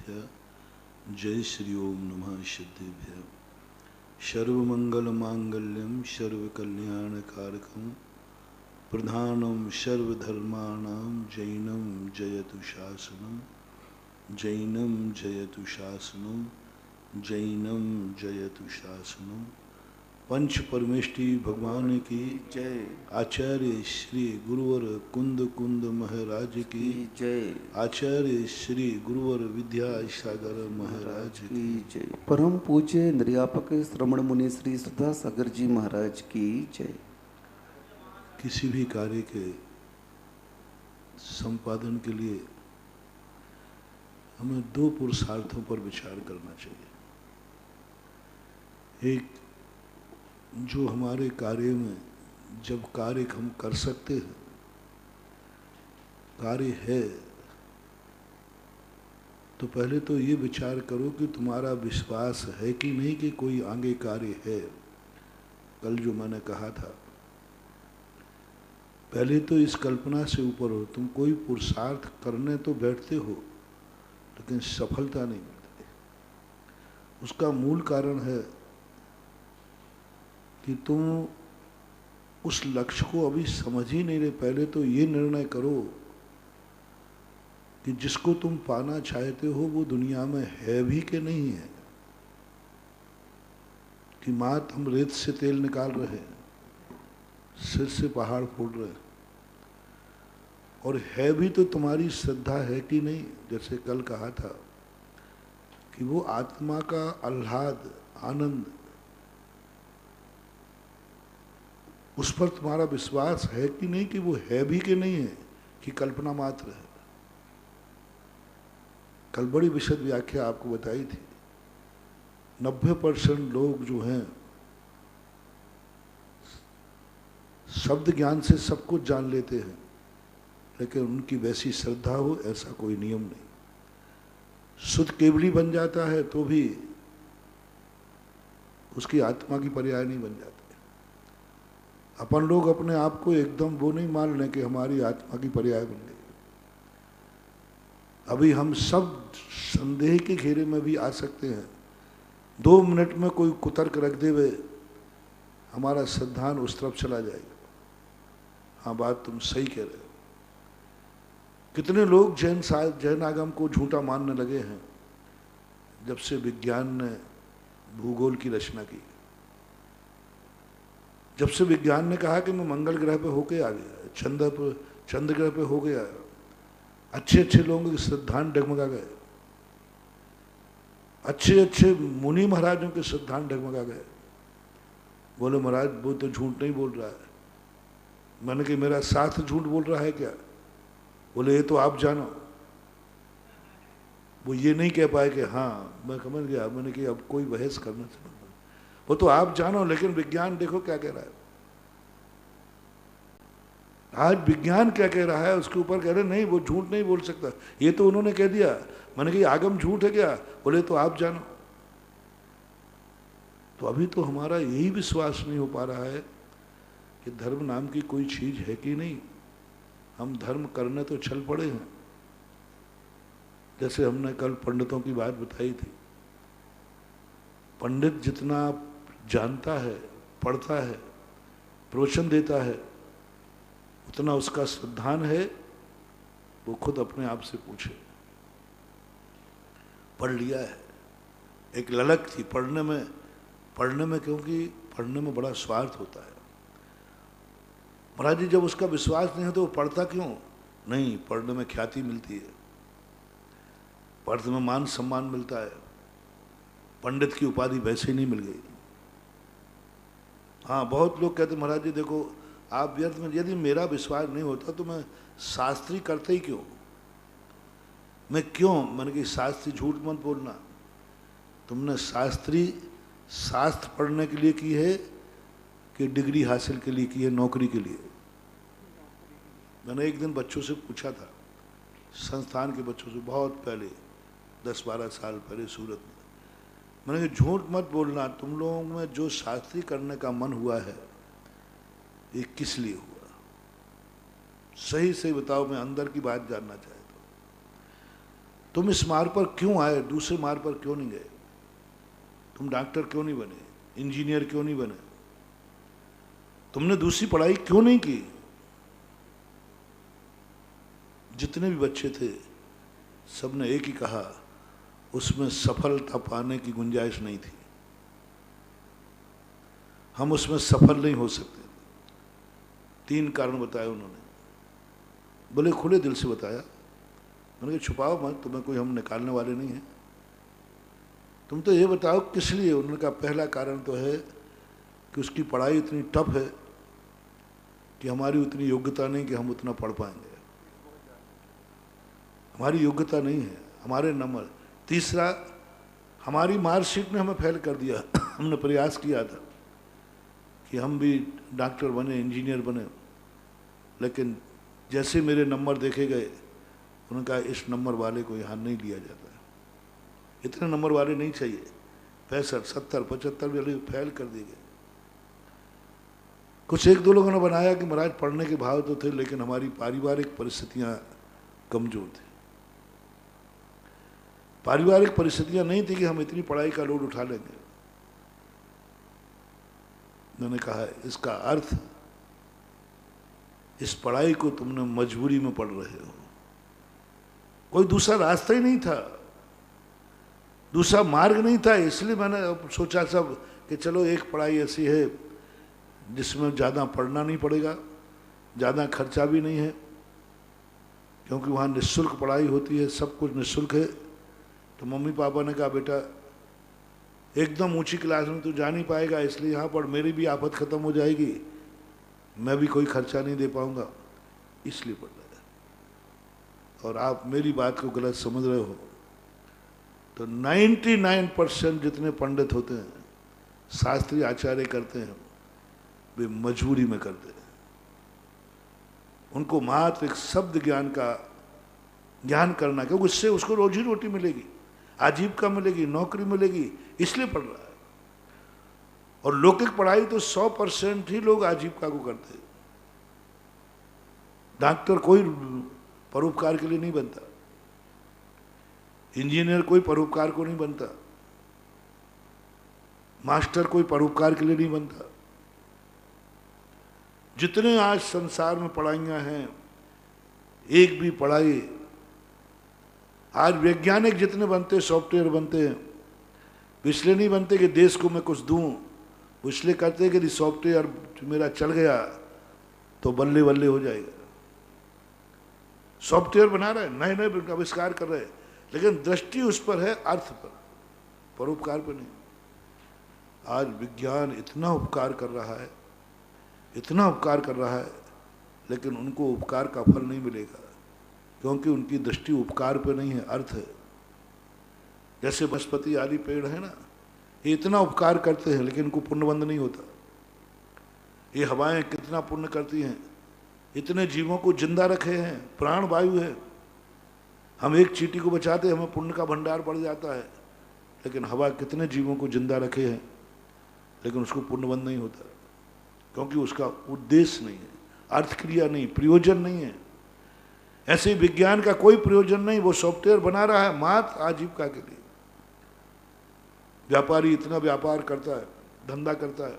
सिद्धेभ्य जय श्री ओम नमः सिद्धेभ्य। सर्वमंगलमांगल्यं सर्वकल्याणकारकं प्रधानं सर्वधर्माणां जैनं जयतु शासनं जैनं जयतु शासनं जैनं जयतु शासनं। पंच परमेष्टि भगवान की जय। आचार्य श्री गुरुवर कुंद कुंद महाराज की जय। आचार्य श्री गुरुवर विद्यासागर महाराज की जय। परम पूज्य निर्यापक श्रमण मुनि श्री सुधा सागर जी महाराज की जय। किसी भी कार्य के संपादन के लिए हमें दो पुरुषार्थों पर विचार करना चाहिए। एक, जो हमारे कार्य में जब कार्य हम कर सकते हैं, कार्य है, तो पहले तो ये विचार करो कि तुम्हारा विश्वास है कि नहीं कि कोई आगे कार्य है। कल जो मैंने कहा था, पहले तो इस कल्पना से ऊपर हो। तुम कोई पुरुषार्थ करने तो बैठते हो लेकिन सफलता नहीं मिलती। उसका मूल कारण है कि तुम उस लक्ष्य को अभी समझ ही नहीं रहे। पहले तो ये निर्णय करो कि जिसको तुम पाना चाहते हो वो दुनिया में है भी कि नहीं है। कि मात हम रेत से तेल निकाल रहे हैं, सिर से पहाड़ फोड़ रहे हैं, और है भी तो तुम्हारी श्रद्धा है कि नहीं। जैसे कल कहा था कि वो आत्मा का आह्लाद आनंद, उस पर तुम्हारा विश्वास है कि नहीं कि वो है भी कि नहीं है, कि कल्पना मात्र है। कल बड़ी विशद व्याख्या आपको बताई थी। 90% लोग जो हैं शब्द ज्ञान से सब कुछ जान लेते हैं, लेकिन उनकी वैसी श्रद्धा हो ऐसा कोई नियम नहीं। शुद्ध केवली बन जाता है तो भी उसकी आत्मा की पर्याय नहीं बन जाती। अपन लोग अपने आप को एकदम वो नहीं मान लें कि हमारी आत्मा की पर्याय बन गई। अभी हम सब संदेह के घेरे में भी आ सकते हैं। 2 मिनट में कोई कुतर्क रख दे वे, हमारा श्रद्धान उस तरफ चला जाएगा। हाँ, बात तुम सही कह रहे हो। कितने लोग जैन आगम को झूठा मानने लगे हैं जब से विज्ञान ने भूगोल की रचना की। जब से विज्ञान ने कहा कि मैं मंगल ग्रह पे होके आ गया, चंद्र ग्रह पे हो गया, अच्छे अच्छे लोगों के सिद्धांत डगमगा गए। अच्छे अच्छे मुनि महाराजों के सिद्धांत डगमगा गए। बोले महाराज वो तो झूठ नहीं बोल रहा है। मैंने कि मेरा साथ झूठ बोल रहा है क्या? बोले ये तो आप जानो। वो ये नहीं कह पाए कि हाँ, मैं समझ गया। मैंने कि अब कोई बहस करना चाहिए, वो तो आप जानो। लेकिन विज्ञान देखो क्या कह रहा है। आज विज्ञान क्या कह रहा है उसके ऊपर कह रहे नहीं, वो झूठ नहीं बोल सकता। ये तो उन्होंने कह दिया। मैंने कहा आगम झूठ है क्या? बोले तो आप जानो। तो अभी तो हमारा यही विश्वास नहीं हो पा रहा है कि धर्म नाम की कोई चीज है कि नहीं। हम धर्म करने तो चल पड़े हैं। जैसे हमने कल पंडितों की बात बताई थी। पंडित जितना जानता है, पढ़ता है, प्रवचन देता है, उतना उसका श्रद्धान है। वो खुद अपने आप से पूछे। पढ़ लिया है, एक ललक थी पढ़ने में, क्योंकि पढ़ने में बड़ा स्वार्थ होता है। महाराज जी, जब उसका विश्वास नहीं है तो वो पढ़ता क्यों? नहीं, पढ़ने में ख्याति मिलती है, पढ़ने में मान सम्मान मिलता है। पंडित की उपाधि वैसे ही नहीं मिल गई। हाँ, बहुत लोग कहते महाराज जी देखो आप व्यर्थ में, यदि मेरा विश्वास नहीं होता तो मैं शास्त्री करते ही क्यों? मैंने कि शास्त्री झूठ मत बोलना। तुमने शास्त्र पढ़ने के लिए की है कि डिग्री हासिल के लिए की है, नौकरी के लिए? मैंने एक दिन बच्चों से पूछा था, संस्थान के बच्चों से, बहुत पहले 10-12 साल पहले सूरत में। मैंने कहा झूठ मत बोलना, तुम लोगों में जो शास्त्री करने का मन हुआ है ये किस लिए हुआ? सही सही बताओ, मैं अंदर की बात जानना चाहता हूँ। तुम इस मार्ग पर क्यों आए, दूसरे मार्ग पर क्यों नहीं गए? तुम डॉक्टर क्यों नहीं बने, इंजीनियर क्यों नहीं बने, तुमने दूसरी पढ़ाई क्यों नहीं की? जितने भी बच्चे थे सबने एक ही कहा, उसमें सफलता पाने की गुंजाइश नहीं थी, हम उसमें सफल नहीं हो सकते। 3 कारण बताए उन्होंने, बोले खुले दिल से बताया। मैंने कहा छुपाओ मत, तुम्हें कोई हम निकालने वाले नहीं हैं, तुम तो ये बताओ किस लिए। उन्होंने कहा पहला कारण तो है कि उसकी पढ़ाई इतनी टफ है कि हमारी उतनी योग्यता नहीं कि हम उतना पढ़ पाएंगे, हमारी योग्यता नहीं है, हमारे नंबर। तीसरा, हमारी मार्कशीट ने हमें फेल कर दिया। हमने प्रयास किया था कि हम भी डॉक्टर बने, इंजीनियर बने, लेकिन जैसे मेरे नंबर देखे गए, उन्होंने कहा इस नंबर वाले को यहाँ नहीं लिया जाता, इतने नंबर वाले नहीं चाहिए। 65, 70, 75 वाले फेल कर दिए गए। कुछ 1-2 लोगों ने बनाया कि महाराज पढ़ने के भाव तो थे, लेकिन हमारी पारिवारिक परिस्थितियाँ कमजोर थी। पारिवारिक परिस्थितियाँ नहीं थी कि हम इतनी पढ़ाई का लोड उठा लेंगे। उन्होंने कहा इसका अर्थ इस पढ़ाई को तुमने मजबूरी में पढ़ रहे हो, कोई दूसरा रास्ता ही नहीं था, दूसरा मार्ग नहीं था। इसलिए मैंने सोचा सब कि चलो एक पढ़ाई ऐसी है जिसमें ज़्यादा पढ़ना नहीं पड़ेगा, ज़्यादा खर्चा भी नहीं है, क्योंकि वहाँ निःशुल्क पढ़ाई होती है, सब कुछ निःशुल्क है। तो मम्मी पापा ने कहा बेटा एकदम ऊंची क्लास में तो जा नहीं पाएगा, इसलिए यहाँ पर मेरी भी आफत ख़त्म हो जाएगी, मैं भी कोई खर्चा नहीं दे पाऊँगा, इसलिए पढ़ रहा है। और आप मेरी बात को गलत समझ रहे हो तो 99% जितने पंडित होते हैं, शास्त्री आचार्य करते हैं, वे मजबूरी में करते हैं। उनको मात्र एक शब्द ज्ञान का ज्ञान करना, क्योंकि उससे उसको रोजी रोटी मिलेगी, आजीविका मिलेगी, नौकरी मिलेगी, इसलिए पढ़ रहा है। और लौकिक पढ़ाई तो 100% ही लोग आजीविका को करते हैं। डॉक्टर कोई परोपकार के लिए नहीं बनता, इंजीनियर कोई परोपकार को नहीं बनता, मास्टर कोई परोपकार के लिए नहीं बनता। जितने आज संसार में पढ़ाइयाँ हैं, एक भी पढ़ाई, आज वैज्ञानिक जितने बनते, सॉफ्टवेयर बनते हैं, इसलिए नहीं बनते कि देश को मैं कुछ दूं, वो इसलिए करते हैं कि यदि सॉफ्टवेयर मेरा चल गया तो बल्ले बल्ले हो जाएगा। सॉफ्टवेयर बना रहे हैं, नए नए आविष्कार कर रहे हैं, लेकिन दृष्टि उस पर है अर्थ पर, परोपकार पर नहीं। आज विज्ञान इतना उपकार कर रहा है, इतना उपकार कर रहा है, लेकिन उनको उपकार का फल नहीं मिलेगा, क्योंकि उनकी दृष्टि उपकार पे नहीं है, अर्थ है। जैसे वनस्पति आदि पेड़ है ना, ये इतना उपकार करते हैं लेकिन इनको पुण्यबंध नहीं होता। ये हवाएं कितना पुण्य करती हैं, इतने जीवों को जिंदा रखे हैं, प्राण वायु है। हम एक चींटी को बचाते हमें पुण्य का भंडार बढ़ जाता है, लेकिन हवा कितने जीवों को जिंदा रखे हैं, लेकिन उसको पुण्यबंध नहीं होता, क्योंकि उसका उद्देश्य नहीं है, अर्थ क्रिया नहीं, प्रयोजन नहीं है। ऐसे ही विज्ञान का कोई प्रयोजन नहीं, वो सॉफ्टवेयर बना रहा है मात्र आजीविका के लिए। व्यापारी इतना व्यापार करता है, धंधा करता है,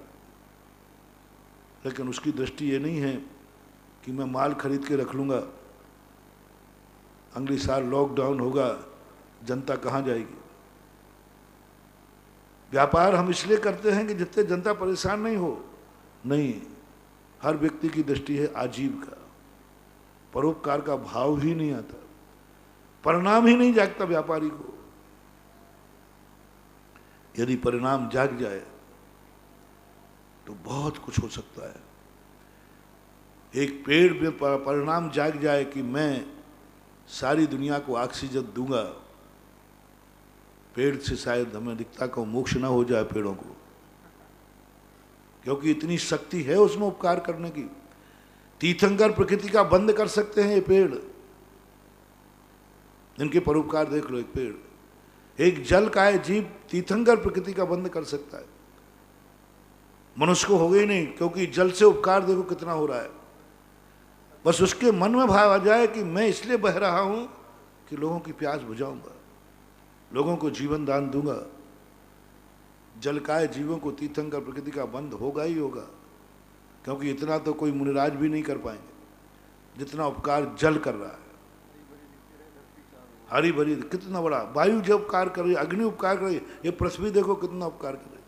लेकिन उसकी दृष्टि ये नहीं है कि मैं माल खरीद के रख लूँगा, अगले साल लॉकडाउन होगा, जनता कहाँ जाएगी। व्यापार हम इसलिए करते हैं कि जितने जनता परेशान नहीं हो, नहीं, हर व्यक्ति की दृष्टि है आजीविका, परोपकार का भाव ही नहीं आता, परिणाम ही नहीं जागता व्यापारी को। यदि परिणाम जाग जाए तो बहुत कुछ हो सकता है। एक पेड़ में परिणाम जाग जाए कि मैं सारी दुनिया को ऑक्सीजन दूंगा, पेड़ से शायद हमें दिखता को मोक्ष ना हो जाए पेड़ों को, क्योंकि इतनी शक्ति है उसमें उपकार करने की। तीर्थंकर प्रकृति का बंद कर सकते हैं ये पेड़, इनके परोपकार देख लो। एक पेड़, एक जल का है जीव, तीर्थंकर प्रकृति का बंद कर सकता है। मनुष्य को हो गई नहीं, क्योंकि जल से उपकार देखो कितना हो रहा है। बस उसके मन में भाव आ जाए कि मैं इसलिए बह रहा हूं कि लोगों की प्यास बुझाऊंगा, लोगों को जीवन दान दूंगा। जलकाय जीवों को तीर्थंकर प्रकृति का बंध होगा ही होगा, क्योंकि इतना तो कोई मुनिराज भी नहीं कर पाएंगे जितना उपकार जल कर रहा है। हरी भरी कितना बड़ा वायु जो उपकार कर रही है, अग्नि उपकार कर रही है, ये पृथ्वी देखो कितना उपकार कर रही है।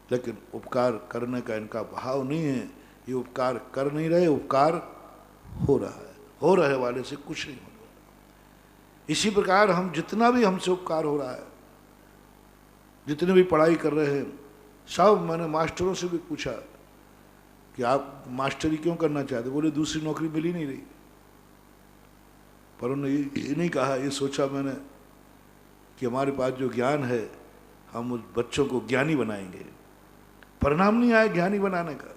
लेकिन उपकार करने का इनका भाव नहीं है, ये उपकार कर नहीं रहे, उपकार हो रहा है, हो रहे वाले से कुछ नहीं होने वाला। इसी प्रकार हम जितना भी हमसे उपकार हो रहा है, जितने भी पढ़ाई कर रहे हैं सब, मैंने मास्टरों से भी पूछा कि आप मास्टरी क्यों करना चाहते, बोले दूसरी नौकरी मिल ही नहीं रही। पर उन्होंने ये नहीं कहा, ये सोचा मैंने कि हमारे पास जो ज्ञान है हम उस बच्चों को ज्ञानी बनाएंगे, परिणाम नहीं आया ज्ञानी बनाने का।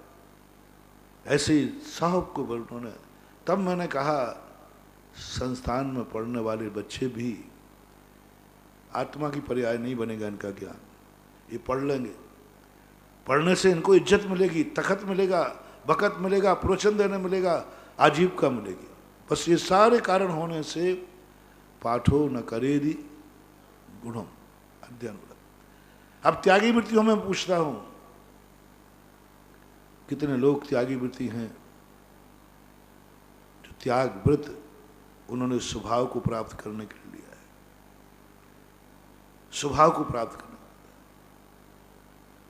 ऐसे ही साहब को उन्होंने, तब मैंने कहा संस्थान में पढ़ने वाले बच्चे भी आत्मा की पर्याय नहीं बनेगा इनका ज्ञान। ये पढ़ लेंगे, पढ़ने से इनको इज्जत मिलेगी, तखत मिलेगा, बकत मिलेगा, प्रवचन देने मिलेगा, आजीविका मिलेगी। बस ये सारे कारण होने से पाठो न करेदि गुणम अध्ययन। अब त्यागी वृत्तियों में पूछता हूं, कितने लोग त्यागी वृत्ति हैं जो त्याग व्रत उन्होंने स्वभाव को प्राप्त करने के लिए लिया है, स्वभाव को प्राप्त करने।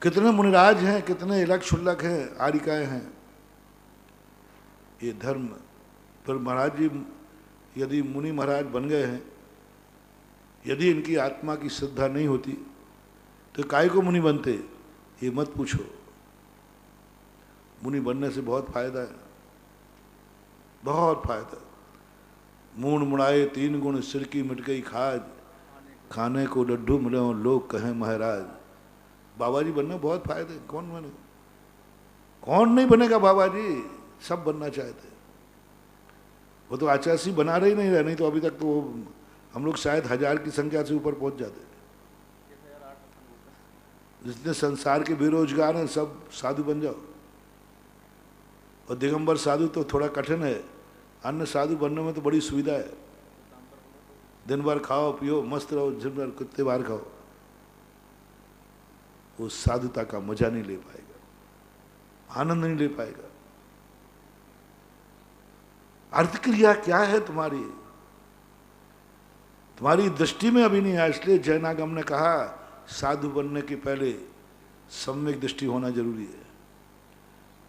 कितने मुनिराज हैं, कितने इलक शुल्लक हैं, आरिकाएं हैं। ये धर्म पर महाराज जी यदि मुनि महाराज बन गए हैं, यदि इनकी आत्मा की श्रद्धा नहीं होती तो काय को मुनि बनते, ये मत पूछो। मुनि बनने से बहुत फायदा है, बहुत फायदा। मूड मुड़ाए तीन गुण, सिर की मिट गई खाज, खाने को लड्डू मिले और लोग कहें महाराज। बाबा जी बनने बहुत फायदे। कौन बने, कौन नहीं बनेगा बाबा जी, सब बनना चाहते। वो तो आचार्य बना रहे ही नहीं रहे, नहीं तो अभी तक तो हम लोग शायद 1000 की संख्या से ऊपर पहुंच जाते। जितने संसार के बेरोजगार हैं सब साधु बन जाओ। और दिगंबर साधु तो थोड़ा कठिन है, अन्य साधु बनने में तो बड़ी सुविधा है। दिन भर खाओ पियो मस्त रहो, दिन भर कितने बार खाओ, वो साधुता का मजा नहीं ले पाएगा, आनंद नहीं ले पाएगा। अर्थ क्रिया क्या है तुम्हारी, तुम्हारी दृष्टि में अभी नहीं है। इसलिए जैनागम ने कहा साधु बनने के पहले सम्यक दृष्टि होना जरूरी है।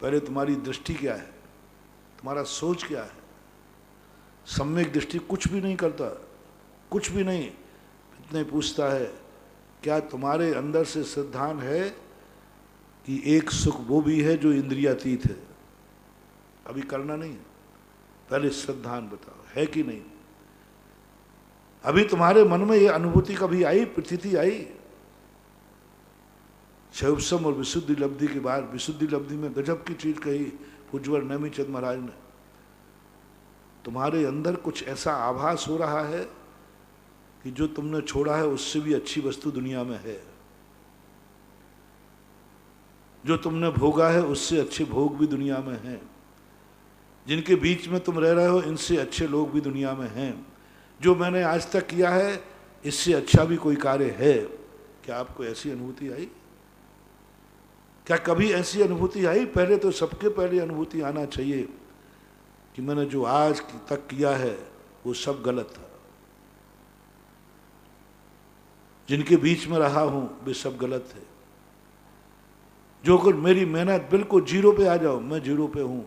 पहले तुम्हारी दृष्टि क्या है, तुम्हारा सोच क्या है। सम्यक दृष्टि कुछ भी नहीं करता, कुछ भी नहीं। इतने पूछता है क्या तुम्हारे अंदर से सिद्धांत है कि एक सुख वो भी है जो इंद्रियातीत है। अभी करना नहीं है, पहले सिद्धांत बताओ है कि नहीं। अभी तुम्हारे मन में ये अनुभूति कभी आई, प्रतीति आई। शैवसम और विशुद्धि लब्धि के बाद, विशुद्धि लब्धि में गजब की चीज कही पूज्यवर नेमिचंद महाराज ने। तुम्हारे अंदर कुछ ऐसा आभास हो रहा है कि जो तुमने छोड़ा है उससे भी अच्छी वस्तु दुनिया में है, जो तुमने भोगा है उससे अच्छे भोग भी दुनिया में हैं, जिनके बीच में तुम रह रहे हो इनसे अच्छे लोग भी दुनिया में हैं। जो मैंने आज तक किया है इससे अच्छा भी कोई कार्य है। क्या आपको ऐसी अनुभूति आई? क्या कभी ऐसी अनुभूति आई? पहले तो सबके पहले अनुभूति आना चाहिए कि मैंने जो आज तक किया है वो सब गलत था, जिनके बीच में रहा हूं वे सब गलत थे। जो कुछ मेरी मेहनत बिल्कुल जीरो पे आ जाओ, मैं जीरो पे हूं,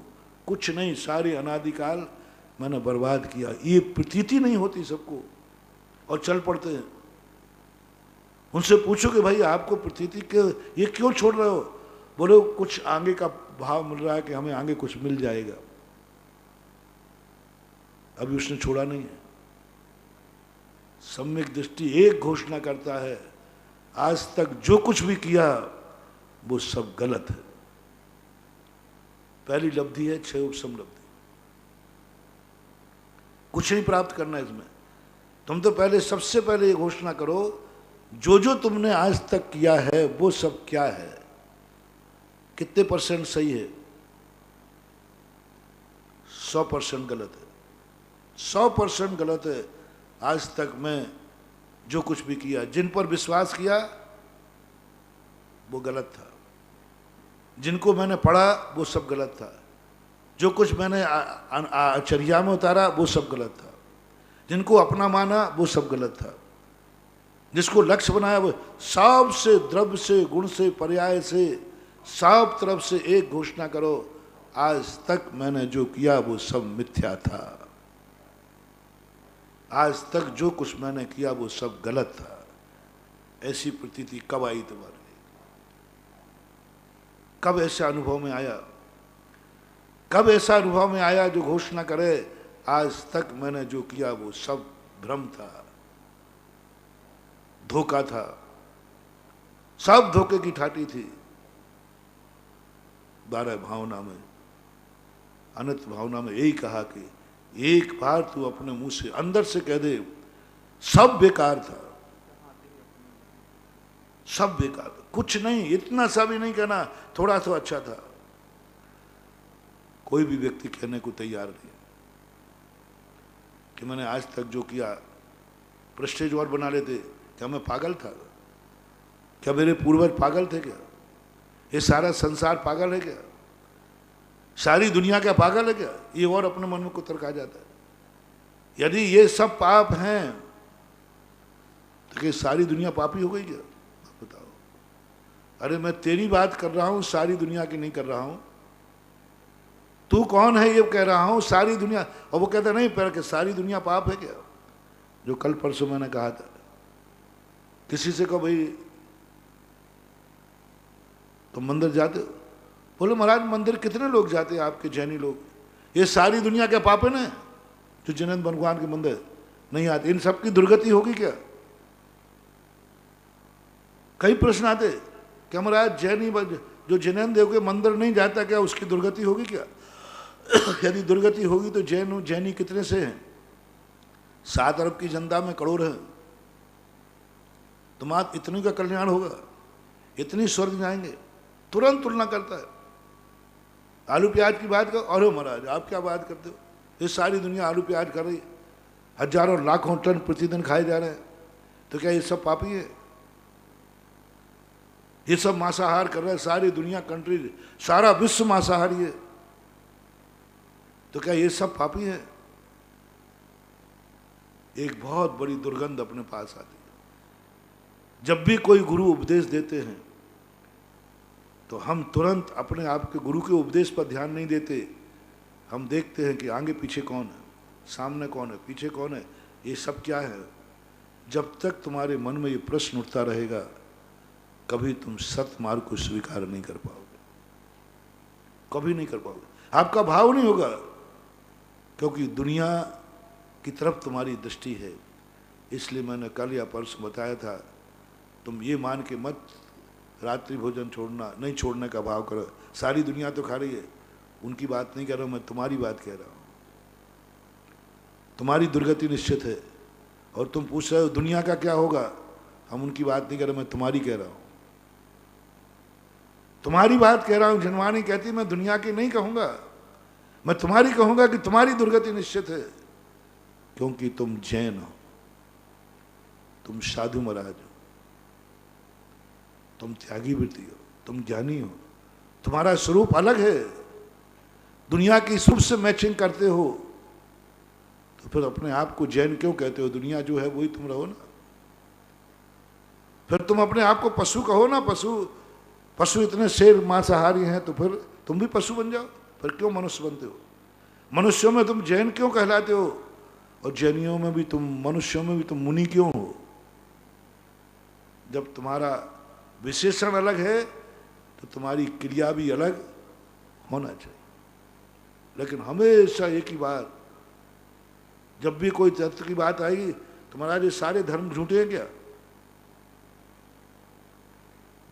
कुछ नहीं, सारी अनादिकाल मैंने बर्बाद किया। ये प्रतीति नहीं होती सबको और चल पड़ते हैं। उनसे पूछो कि भाई आपको प्रतीति के ये क्यों छोड़ रहे हो? बोले कुछ आगे का भाव मिल रहा है कि हमें आगे कुछ मिल जाएगा। अभी उसने छोड़ा नहीं है। सम्यक दृष्टि एक घोषणा करता है, आज तक जो कुछ भी किया वो सब गलत है। पहली लब्धि है क्षय उपशम लब्धि। कुछ नहीं प्राप्त करना इसमें। तुम तो पहले सबसे पहले ये घोषणा करो जो जो तुमने आज तक किया है वो सब क्या है, कितने % सही है? 100% गलत है, 100% गलत है। आज तक मैं जो कुछ भी किया, जिन पर विश्वास किया वो गलत था, जिनको मैंने पढ़ा वो सब गलत था, जो कुछ मैंने आचर्या में उतारा वो सब गलत था, जिनको अपना माना वो सब गलत था, जिसको लक्ष्य बनाया वो सब से, द्रव्य से, गुण से, पर्याय से, सब तरफ से एक घोषणा करो, आज तक मैंने जो किया वो सब मिथ्या था, आज तक जो कुछ मैंने किया वो सब गलत था। ऐसी प्रतीति कब आई तुम्हारे, कब ऐसा अनुभव में आया, कब ऐसा अनुभव में आया जो घोषणा करे आज तक मैंने जो किया वो सब भ्रम था, धोखा था, सब धोखे की ठाटी थी। 12 भावना में, अनंत भावना में यही कहा कि एक बार तू अपने मुंह से अंदर से कह दे सब बेकार था, सब बेकार था, कुछ नहीं, इतना सा भी नहीं कहना थोड़ा सा अच्छा था। कोई भी व्यक्ति कहने को तैयार नहीं कि मैंने आज तक जो किया, प्रेस्टीज और बना लेते, क्या मैं पागल था, क्या मेरे पूर्वज पागल थे, क्या ये सारा संसार पागल है, क्या सारी दुनिया क्या पागल है, क्या ये और अपने मन में कुतर्क आ जाता है। यदि ये सब पाप हैं तो क्या सारी दुनिया पापी हो गई क्या, बताओ। अरे मैं तेरी बात कर रहा हूं, सारी दुनिया की नहीं कर रहा हूं। तू कौन है ये कह रहा हूं, सारी दुनिया। और वो कहता नहीं पर कि सारी दुनिया पाप है क्या, जो कल परसों मैंने कहा था। किसी से कहो भाई तुम मंदिर जाते हो, बोले महाराज मंदिर कितने लोग जाते हैं आपके जैनी लोग, ये सारी दुनिया क्या पाप है ना, जो जैन भगवान के मंदिर नहीं आते, इन सब की दुर्गति होगी क्या। कई प्रश्न आते क्या महाराज जैनी जो जैन देव के मंदिर नहीं जाता क्या उसकी दुर्गति होगी क्या। यदि दुर्गति होगी तो जैनी कितने से हैं, 7 अरब की जनता में करोड़ है, तुम्हारा इतनी का कल्याण होगा, इतनी स्वर्ग जाएंगे। तुरंत तुलना करता है, आलू प्याज की बात करो, अरे महाराज आप क्या बात करते हो, ये सारी दुनिया आलू प्याज कर रही, हजारों लाखों टन प्रतिदिन खाए जा रहे हैं, तो क्या ये सब पापी है। ये सब मांसाहार कर रहे हैं, सारी दुनिया कंट्री, सारा विश्व मांसाहारी है, तो क्या ये सब पापी है। एक बहुत बड़ी दुर्गंध अपने पास आती है। जब भी कोई गुरु उपदेश देते हैं तो हम तुरंत अपने आप के गुरु के उपदेश पर ध्यान नहीं देते, हम देखते हैं कि आगे पीछे कौन है, सामने कौन है, पीछे कौन है, ये सब क्या है। जब तक तुम्हारे मन में ये प्रश्न उठता रहेगा कभी तुम सत्य मार्ग को स्वीकार नहीं कर पाओगे, कभी नहीं कर पाओगे, आपका भाव नहीं होगा, क्योंकि दुनिया की तरफ तुम्हारी दृष्टि है। इसलिए मैंने कल या परसों बताया था, तुम ये मान के मत रात्रि भोजन छोड़ना, नहीं छोड़ने का भाव करो। सारी दुनिया तो खा रही है, उनकी बात नहीं कर रहा हूँ मैं, तुम्हारी बात कह रहा हूँ। तुम्हारी दुर्गति निश्चित है और तुम पूछ रहे हो दुनिया का क्या होगा, हम उनकी बात नहीं कर रहे, मैं तुम्हारी कह रहा हूँ, तुम्हारी बात कह रहा हूँ। जनवाणी कहती मैं दुनिया की नहीं कहूँगा, मैं तुम्हारी कहूँगा कि तुम्हारी दुर्गति निश्चित है, क्योंकि तुम जैन हो, तुम साधु महाराज हो, तुम त्यागी वृत्ति हो, तुम ज्ञानी हो, तुम्हारा स्वरूप अलग है। दुनिया की स्वरूप से मैचिंग करते हो तो फिर अपने आप को जैन क्यों कहते हो, दुनिया जो है वही तुम रहो ना। फिर तुम अपने आप को पशु कहो ना, पशु इतने शेर मांसाहारी हैं तो फिर तुम भी पशु बन जाओ, फिर क्यों मनुष्य बनते हो। मनुष्यों में तुम जैन क्यों कहलाते हो, और जैनियों में भी तुम, मनुष्यों में भी तुम मुनि क्यों हो। जब तुम्हारा विशेषण अलग है तो तुम्हारी क्रिया भी अलग होना चाहिए। लेकिन हमेशा एक ही बात, जब भी कोई तत्व की बात आएगी तो महाराज ये सारे धर्म झूठे हैं क्या,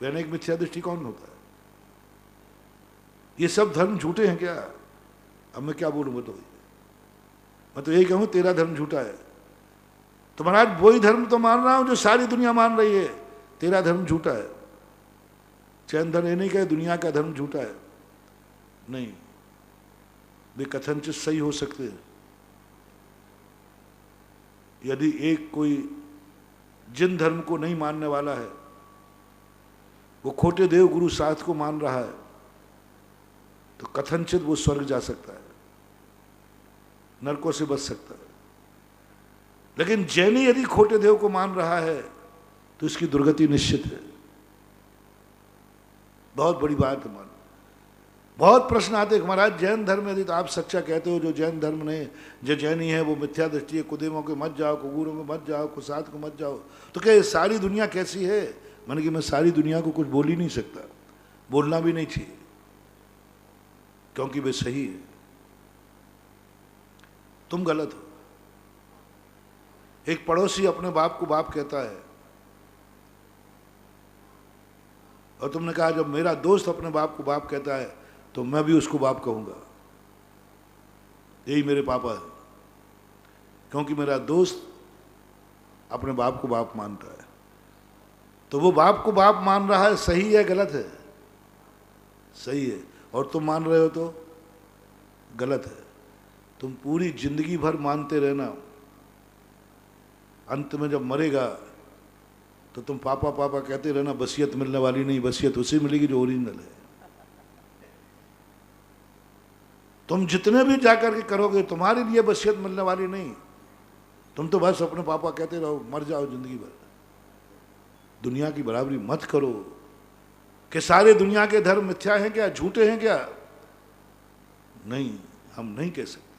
वैनिक मिथ्या दृष्टिकोण होता है, ये सब धर्म झूठे हैं क्या। अब मैं क्या बोलूं बताओ, मैं तो यही कहूं तेरा धर्म झूठा है। तो महाराज वही धर्म तो मान रहा हूं जो सारी दुनिया मान रही है, तेरा धर्म झूठा है। जैन धर्म ये नहीं कहे दुनिया का धर्म झूठा है, नहीं, वे कथनचित सही हो सकते हैं। यदि एक कोई जिन धर्म को नहीं मानने वाला है, वो खोटे देव गुरु शास्त्र को मान रहा है, तो कथनचित वो स्वर्ग जा सकता है, नरकों से बच सकता है। लेकिन जैनी यदि खोटे देव को मान रहा है तो इसकी दुर्गति निश्चित है। बहुत बड़ी बात है। मान बहुत प्रश्न आते हैं महाराज जैन धर्म यदि तो आप सच्चा कहते हो, जो जैन धर्म नहीं, जो जैनी है वो मिथ्या दृष्टि है, कुदेमों के मत जाओ, कुगुरों में मत जाओ, कुसात को मत जाओ, तो क्या ये सारी दुनिया कैसी है? मैंने कि मैं सारी दुनिया को कुछ बोल ही नहीं सकता, बोलना भी नहीं चाहिए, क्योंकि वे सही है, तुम गलत हो। एक पड़ोसी अपने बाप को बाप कहता है, और तुमने कहा जब मेरा दोस्त अपने बाप को बाप कहता है तो मैं भी उसको बाप कहूंगा, यही मेरे पापा है, क्योंकि मेरा दोस्त अपने बाप को बाप मानता है। तो वो बाप को बाप मान रहा है, सही है गलत है? सही है। और तुम मान रहे हो तो गलत है। तुम पूरी जिंदगी भर मानते रहना, अंत में जब मरेगा तो तुम पापा पापा कहते रहना, वसीयत मिलने वाली नहीं, वसीयत उसे मिलेगी जो ओरिजिनल है। तुम जितने भी जाकर के करोगे तुम्हारे लिए वसीयत मिलने वाली नहीं, तुम तो बस अपने पापा कहते रहो, मर जाओ जिंदगी भर। दुनिया की बराबरी मत करो कि सारे दुनिया के धर्म मिथ्या हैं क्या, झूठे हैं क्या? नहीं, हम नहीं कह सकते,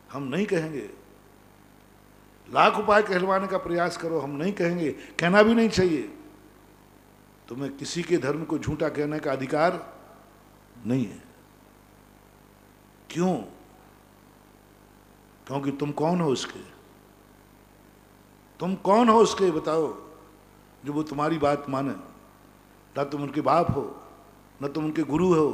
हम नहीं कहेंगे। लाख उपाय कहलवाने का प्रयास करो, हम नहीं कहेंगे, कहना भी नहीं चाहिए। तुम्हें किसी के धर्म को झूठा कहने का अधिकार नहीं है। क्यों? क्योंकि तुम कौन हो उसके? तुम कौन हो उसके बताओ, जो वो तुम्हारी बात माने? ना तुम उनके बाप हो, ना तुम उनके गुरु हो,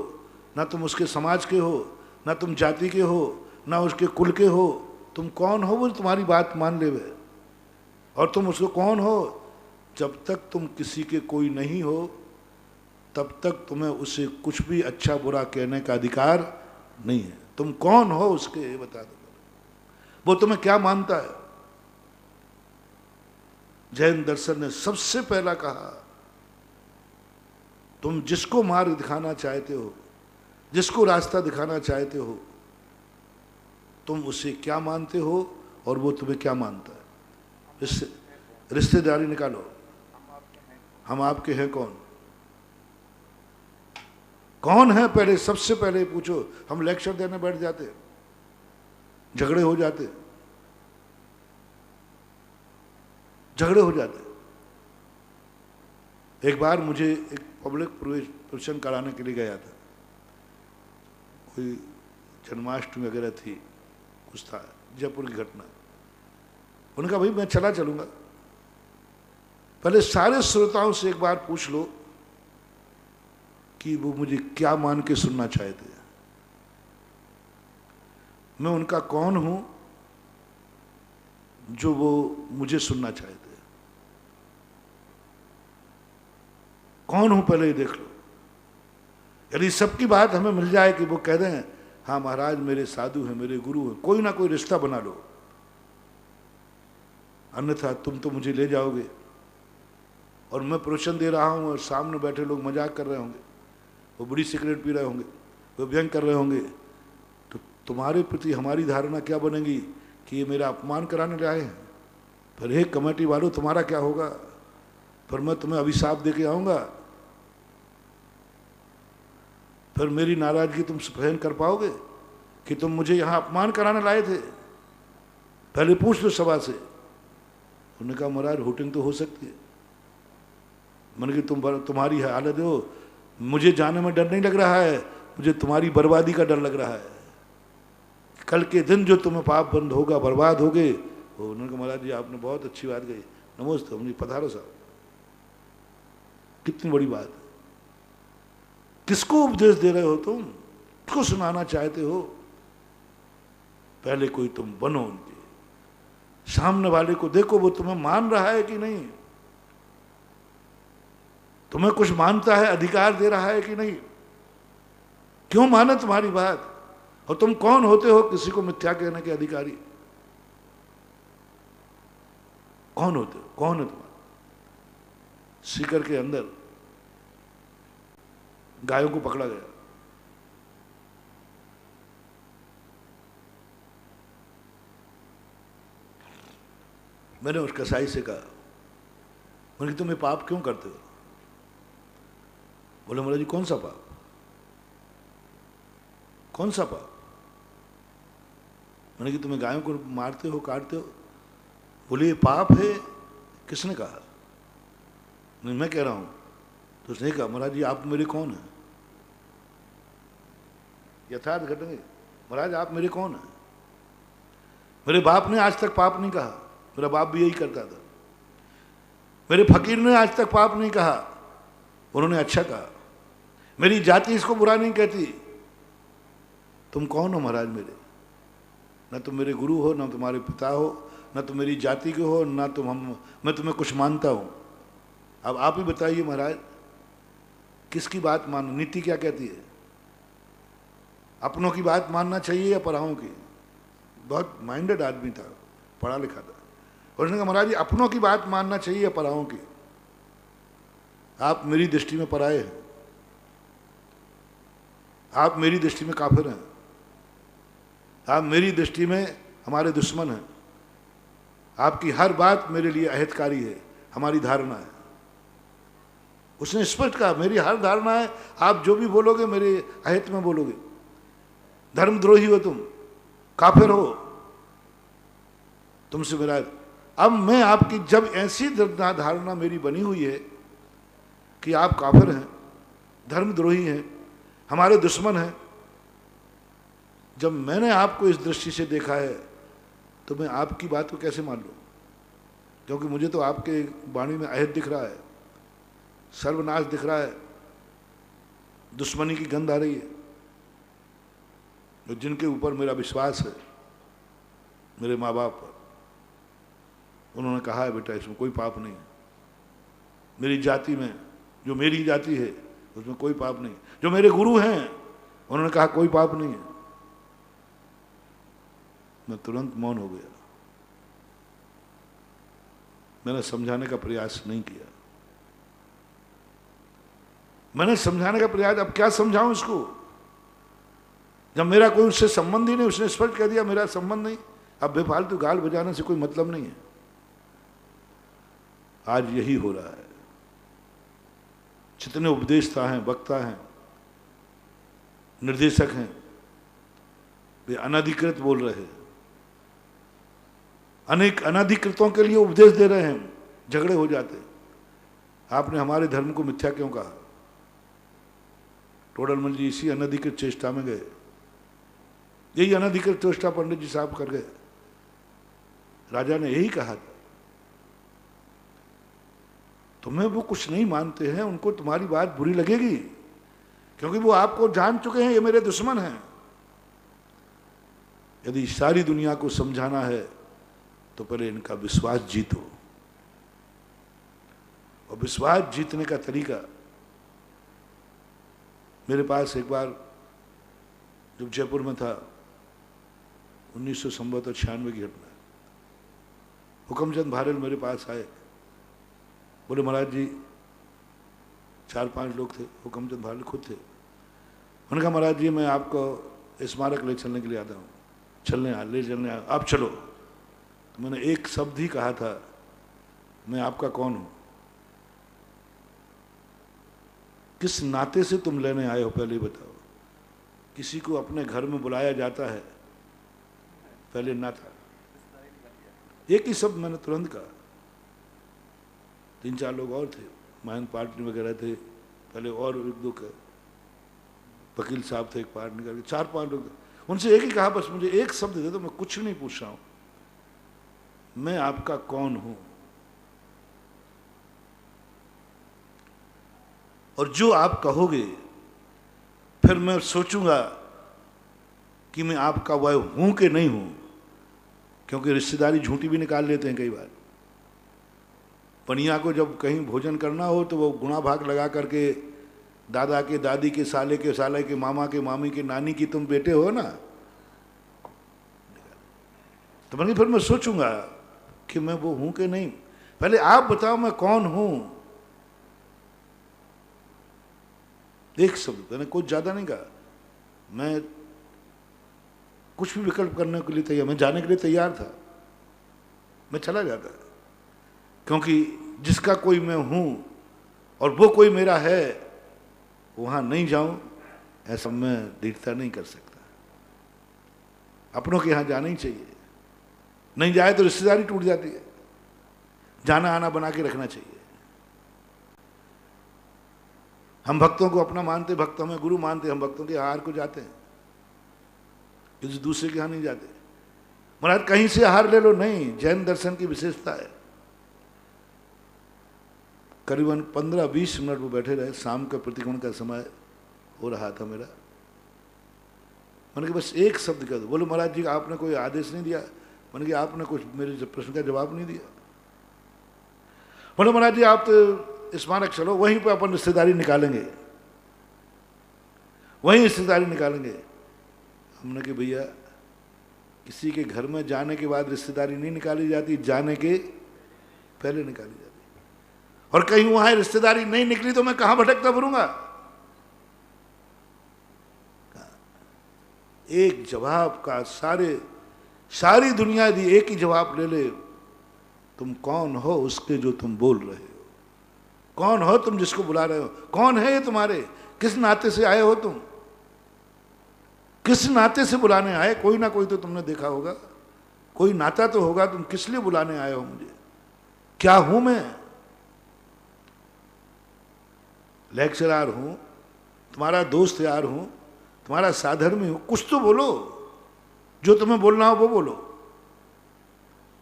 ना तुम उसके समाज के हो, ना तुम जाति के हो, ना उसके कुल के हो। तुम कौन हो वो तुम्हारी बात मान ले वे? और तुम उसको कौन हो? जब तक तुम किसी के कोई नहीं हो तब तक तुम्हें उसे कुछ भी अच्छा बुरा कहने का अधिकार नहीं है। तुम कौन हो उसके, ये बता दो, वो तुम्हें क्या मानता है? जैन दर्शन ने सबसे पहला कहा, तुम जिसको मार्ग दिखाना चाहते हो, जिसको रास्ता दिखाना चाहते हो, तुम उसे क्या मानते हो और वो तुम्हें क्या मानता है? रिश्तेदारी निकालो। हम आपके हैं कौन? कौन है? पहले सबसे पहले पूछो। हम लेक्चर देने बैठ जाते, झगड़े हो जाते, झगड़े हो जाते। एक बार मुझे एक पब्लिक प्रवचन कराने के लिए गया था, कोई जन्माष्टमी वगैरह थी, कुछ था, जयपुर की घटना। उन्होंने कहा भाई मैं चलूंगा। पहले सारे श्रोताओं से एक बार पूछ लो कि वो मुझे क्या मान के सुनना चाहते हैं, मैं उनका कौन हूं जो वो मुझे सुनना चाहते हैं। कौन हूं पहले ये देख लो। यदि सबकी बात हमें मिल जाए कि वो कह दें हाँ महाराज मेरे साधु हैं, मेरे गुरु हैं, कोई ना कोई रिश्ता बना लो, अन्यथा तुम तो मुझे ले जाओगे और मैं प्रवचन दे रहा हूं और सामने बैठे लोग मजाक कर रहे होंगे, वो बड़ी सिगरेट पी रहे होंगे, वो व्यंग कर रहे होंगे, तो तुम्हारे प्रति हमारी धारणा क्या बनेगी कि ये मेरा अपमान कराने लाए हैं। फिर हे कमेटी वालों तुम्हारा क्या होगा? फिर मैं तुम्हें अभिशाप दे के आऊँगा, फिर मेरी नाराजगी तुम सहन कर पाओगे कि तुम मुझे यहाँ अपमान कराने लाए थे? पहले पूछ लो सभा से। उन्होंने कहा महाराज होटिंग तो हो सकती है। मैंने कि तुम्हारी हालत हो, मुझे जाने में डर नहीं लग रहा है, मुझे तुम्हारी बर्बादी का डर लग रहा है। कल के दिन जो तुम्हें पाप बंद होगा, बर्बाद होगे। उन्होंने कहा महाराज जी आपने बहुत अच्छी बात कही, नमस्ते। हमने पधारो साहब। कितनी बड़ी बात है। किसको उपदेश दे रहे हो तुम? किसको सुनाना चाहते हो? पहले कोई तुम बनो उनके, सामने वाले को देखो वो तुम्हें मान रहा है कि नहीं, तुम्हें कुछ मानता है, अधिकार दे रहा है कि नहीं। क्यों माने तुम्हारी बात? और तुम कौन होते हो किसी को मिथ्या कहने के अधिकारी? कौन होते हो, कौन है तुम्हारा? सीकर के अंदर गायों को पकड़ा गया। मैंने उस कसाई से कहा, मैंने कि तुम ये पाप क्यों करते हो? बोले महाराज जी कौन सा पाप, कौन सा पाप? मैंने कि तुम्हें गायों को मारते हो, काटते हो। बोले ये पाप है। किसने कहा? नहीं मैं कह रहा हूं। तो उसने कहा महाराज जी आप मेरे कौन हैं? यथार्थ घटना, महाराज आप मेरे कौन हैं? मेरे बाप ने आज तक पाप नहीं कहा, मेरा बाप भी यही करता था। मेरे फकीर ने आज तक पाप नहीं कहा, उन्होंने अच्छा कहा। मेरी जाति इसको बुरा नहीं कहती। तुम कौन हो महाराज मेरे? न तुम मेरे गुरु हो, न तुम्हारे पिता हो, न तुम मेरी जाति के हो, न तुम मैं तुम्हें कुछ मानता हूं। अब आप ही बताइए महाराज, किसकी बात मानो? नीति क्या कहती है? अपनों की बात मानना चाहिए या पराओं की? बहुत माइंडेड आदमी था, पढ़ा लिखा था। और उसने कहा महाराज जी अपनों की बात मानना चाहिए या पराओं की? आप मेरी दृष्टि में पराए हैं, आप मेरी दृष्टि में काफिर हैं, आप मेरी दृष्टि में हमारे दुश्मन हैं। आपकी हर बात मेरे लिए अहितकारी है, हमारी धारणा है। उसने स्पष्ट कहा मेरी हर धारणा है, आप जो भी बोलोगे मेरे अहित में बोलोगे। धर्मद्रोही हो तुम, काफिर हो, तुमसे मेरा। अब मैं आपकी जब ऐसी धारणा मेरी बनी हुई है कि आप काफिर हैं, धर्मद्रोही हैं, हमारे दुश्मन हैं, जब मैंने आपको इस दृष्टि से देखा है तो मैं आपकी बात को कैसे मान लूं? क्योंकि मुझे तो आपके वाणी में अहित दिख रहा है, सर्वनाश दिख रहा है, दुश्मनी की गंध आ रही है। तो जिनके ऊपर मेरा विश्वास है, मेरे माँ बाप पर, उन्होंने कहा है बेटा इसमें कोई पाप नहीं है। मेरी जाति में जो मेरी जाति है उसमें कोई पाप नहीं। जो मेरे गुरु हैं उन्होंने कहा कोई पाप नहीं है। मैं तुरंत मौन हो गया। मैंने समझाने का प्रयास नहीं किया। मैंने समझाने का प्रयास, अब क्या समझाऊं इसको जब मेरा कोई उससे संबंध ही नहीं। उसने स्पष्ट कह दिया मेरा संबंध नहीं। अब बेफालतू गाल बजाने से कोई मतलब नहीं है। आज यही हो रहा है। जितने उपदेशता हैं, वक्ता हैं, निर्देशक हैं, वे अनधिकृत बोल रहे हैं, अनेक अनधिकृतों के लिए उपदेश दे रहे हैं, झगड़े हो जाते। आपने हमारे धर्म को मिथ्या क्यों कहा? टोडरमल जी इसी अनधिकृत चेष्टा में गए। यही अनधिकृत चेष्टा पंडित जी साहब कर गए। राजा ने यही कहा था। तुम्हें वो कुछ नहीं मानते हैं, उनको तुम्हारी बात बुरी लगेगी क्योंकि वो आपको जान चुके हैं ये मेरे दुश्मन हैं। यदि सारी दुनिया को समझाना है तो पहले इनका विश्वास जीतो। और विश्वास जीतने का तरीका, मेरे पास एक बार जब जयपुर में था, 1996 की घटना, हुकमचंद भारल मेरे पास आए। बोले महाराज जी, 4-5 लोग थे, हुकमचंद भारल खुद थे। उन्होंने कहा महाराज जी मैं आपको स्मारक ले चलने के लिए आता हूँ, ले चलने आप चलो। तो मैंने एक शब्द ही कहा था, मैं आपका कौन हूँ, किस नाते से तुम लेने आए हो पहले बताओ। किसी को अपने घर में बुलाया जाता है, पहले नाता। एक ही शब्द मैंने तुरंत कहा। 3-4 लोग और थे, महंत पार्टी वगैरह थे, पहले और एक दो वकील साहब थे, एक पार्टी करके 4-5 लोग थे। उनसे एक ही कहा बस मुझे एक शब्द दे दो, मैं कुछ नहीं पूछ रहा हूं, मैं आपका कौन हूं। और जो आप कहोगे फिर मैं सोचूंगा कि मैं आपका वह हूं कि नहीं हूं। क्योंकि रिश्तेदारी झूठी भी निकाल लेते हैं कई बार। पनिया को जब कहीं भोजन करना हो तो वो गुणा भाग लगा करके दादा के, दादी के, साले के, मामा के, मामी के, नानी की तुम बेटे हो ना, तो मैंने फिर मैं सोचूंगा कि मैं वो हूं कि नहीं। पहले आप बताओ मैं कौन हूं। एक शब्द, मैंने कुछ ज्यादा नहीं कहा, मैं कुछ भी विकल्प करने के लिए तैयार, मैं जाने के लिए तैयार था, मैं चला जाता, क्योंकि जिसका कोई मैं हूं और वो कोई मेरा है, वहां नहीं जाऊं ऐसा मैं दृढ़ता नहीं कर सकता। अपनों के यहां जाना ही चाहिए, नहीं जाए तो रिश्तेदारी टूट जाती है। जाना आना बना के रखना चाहिए। हम भक्तों को अपना मानते, भक्त हमें गुरु मानते, हम भक्तों के आहार को जाते हैं, किसी दूसरे के यहां नहीं जाते। महाराज कहीं से आहार ले लो, नहीं, जैन दर्शन की विशेषता है। करीबन 15-20 मिनट वो बैठे रहे, शाम का प्रतिक्रमण का समय हो रहा था मेरा। मैंने कहा बस एक शब्द कह दो। बोले महाराज जी आपने कोई आदेश नहीं दिया। मैंने कहा आपने कुछ मेरे प्रश्न का जवाब नहीं दिया। बोले महाराज जी आप तो स्मारक चलो, वहीं पे अपन रिश्तेदारी निकालेंगे, वहीं रिश्तेदारी निकालेंगे। हमने कहा भैया किसी के घर में जाने के बाद रिश्तेदारी नहीं निकाली जाती, जाने के पहले निकाली जाती। और कहीं वहां रिश्तेदारी नहीं निकली तो मैं कहां भटकता फिरूंगा। एक जवाब का सारी दुनिया यदि एक ही जवाब ले ले, तुम कौन हो उसके जो तुम बोल रहे हो, कौन हो तुम जिसको बुला रहे हो, कौन है ये तुम्हारे, किस नाते से आए हो तुम, किस नाते से बुलाने आए। कोई ना कोई तो तुमने देखा होगा, कोई नाता तो होगा, तुम किस लिए बुलाने आए हो मुझे, क्या हूं मैं। लेक्चरर हूं, तुम्हारा दोस्त यार हूं, तुम्हारा साधर्मी हूं, कुछ तो बोलो, जो तुम्हें बोलना हो वो बोलो।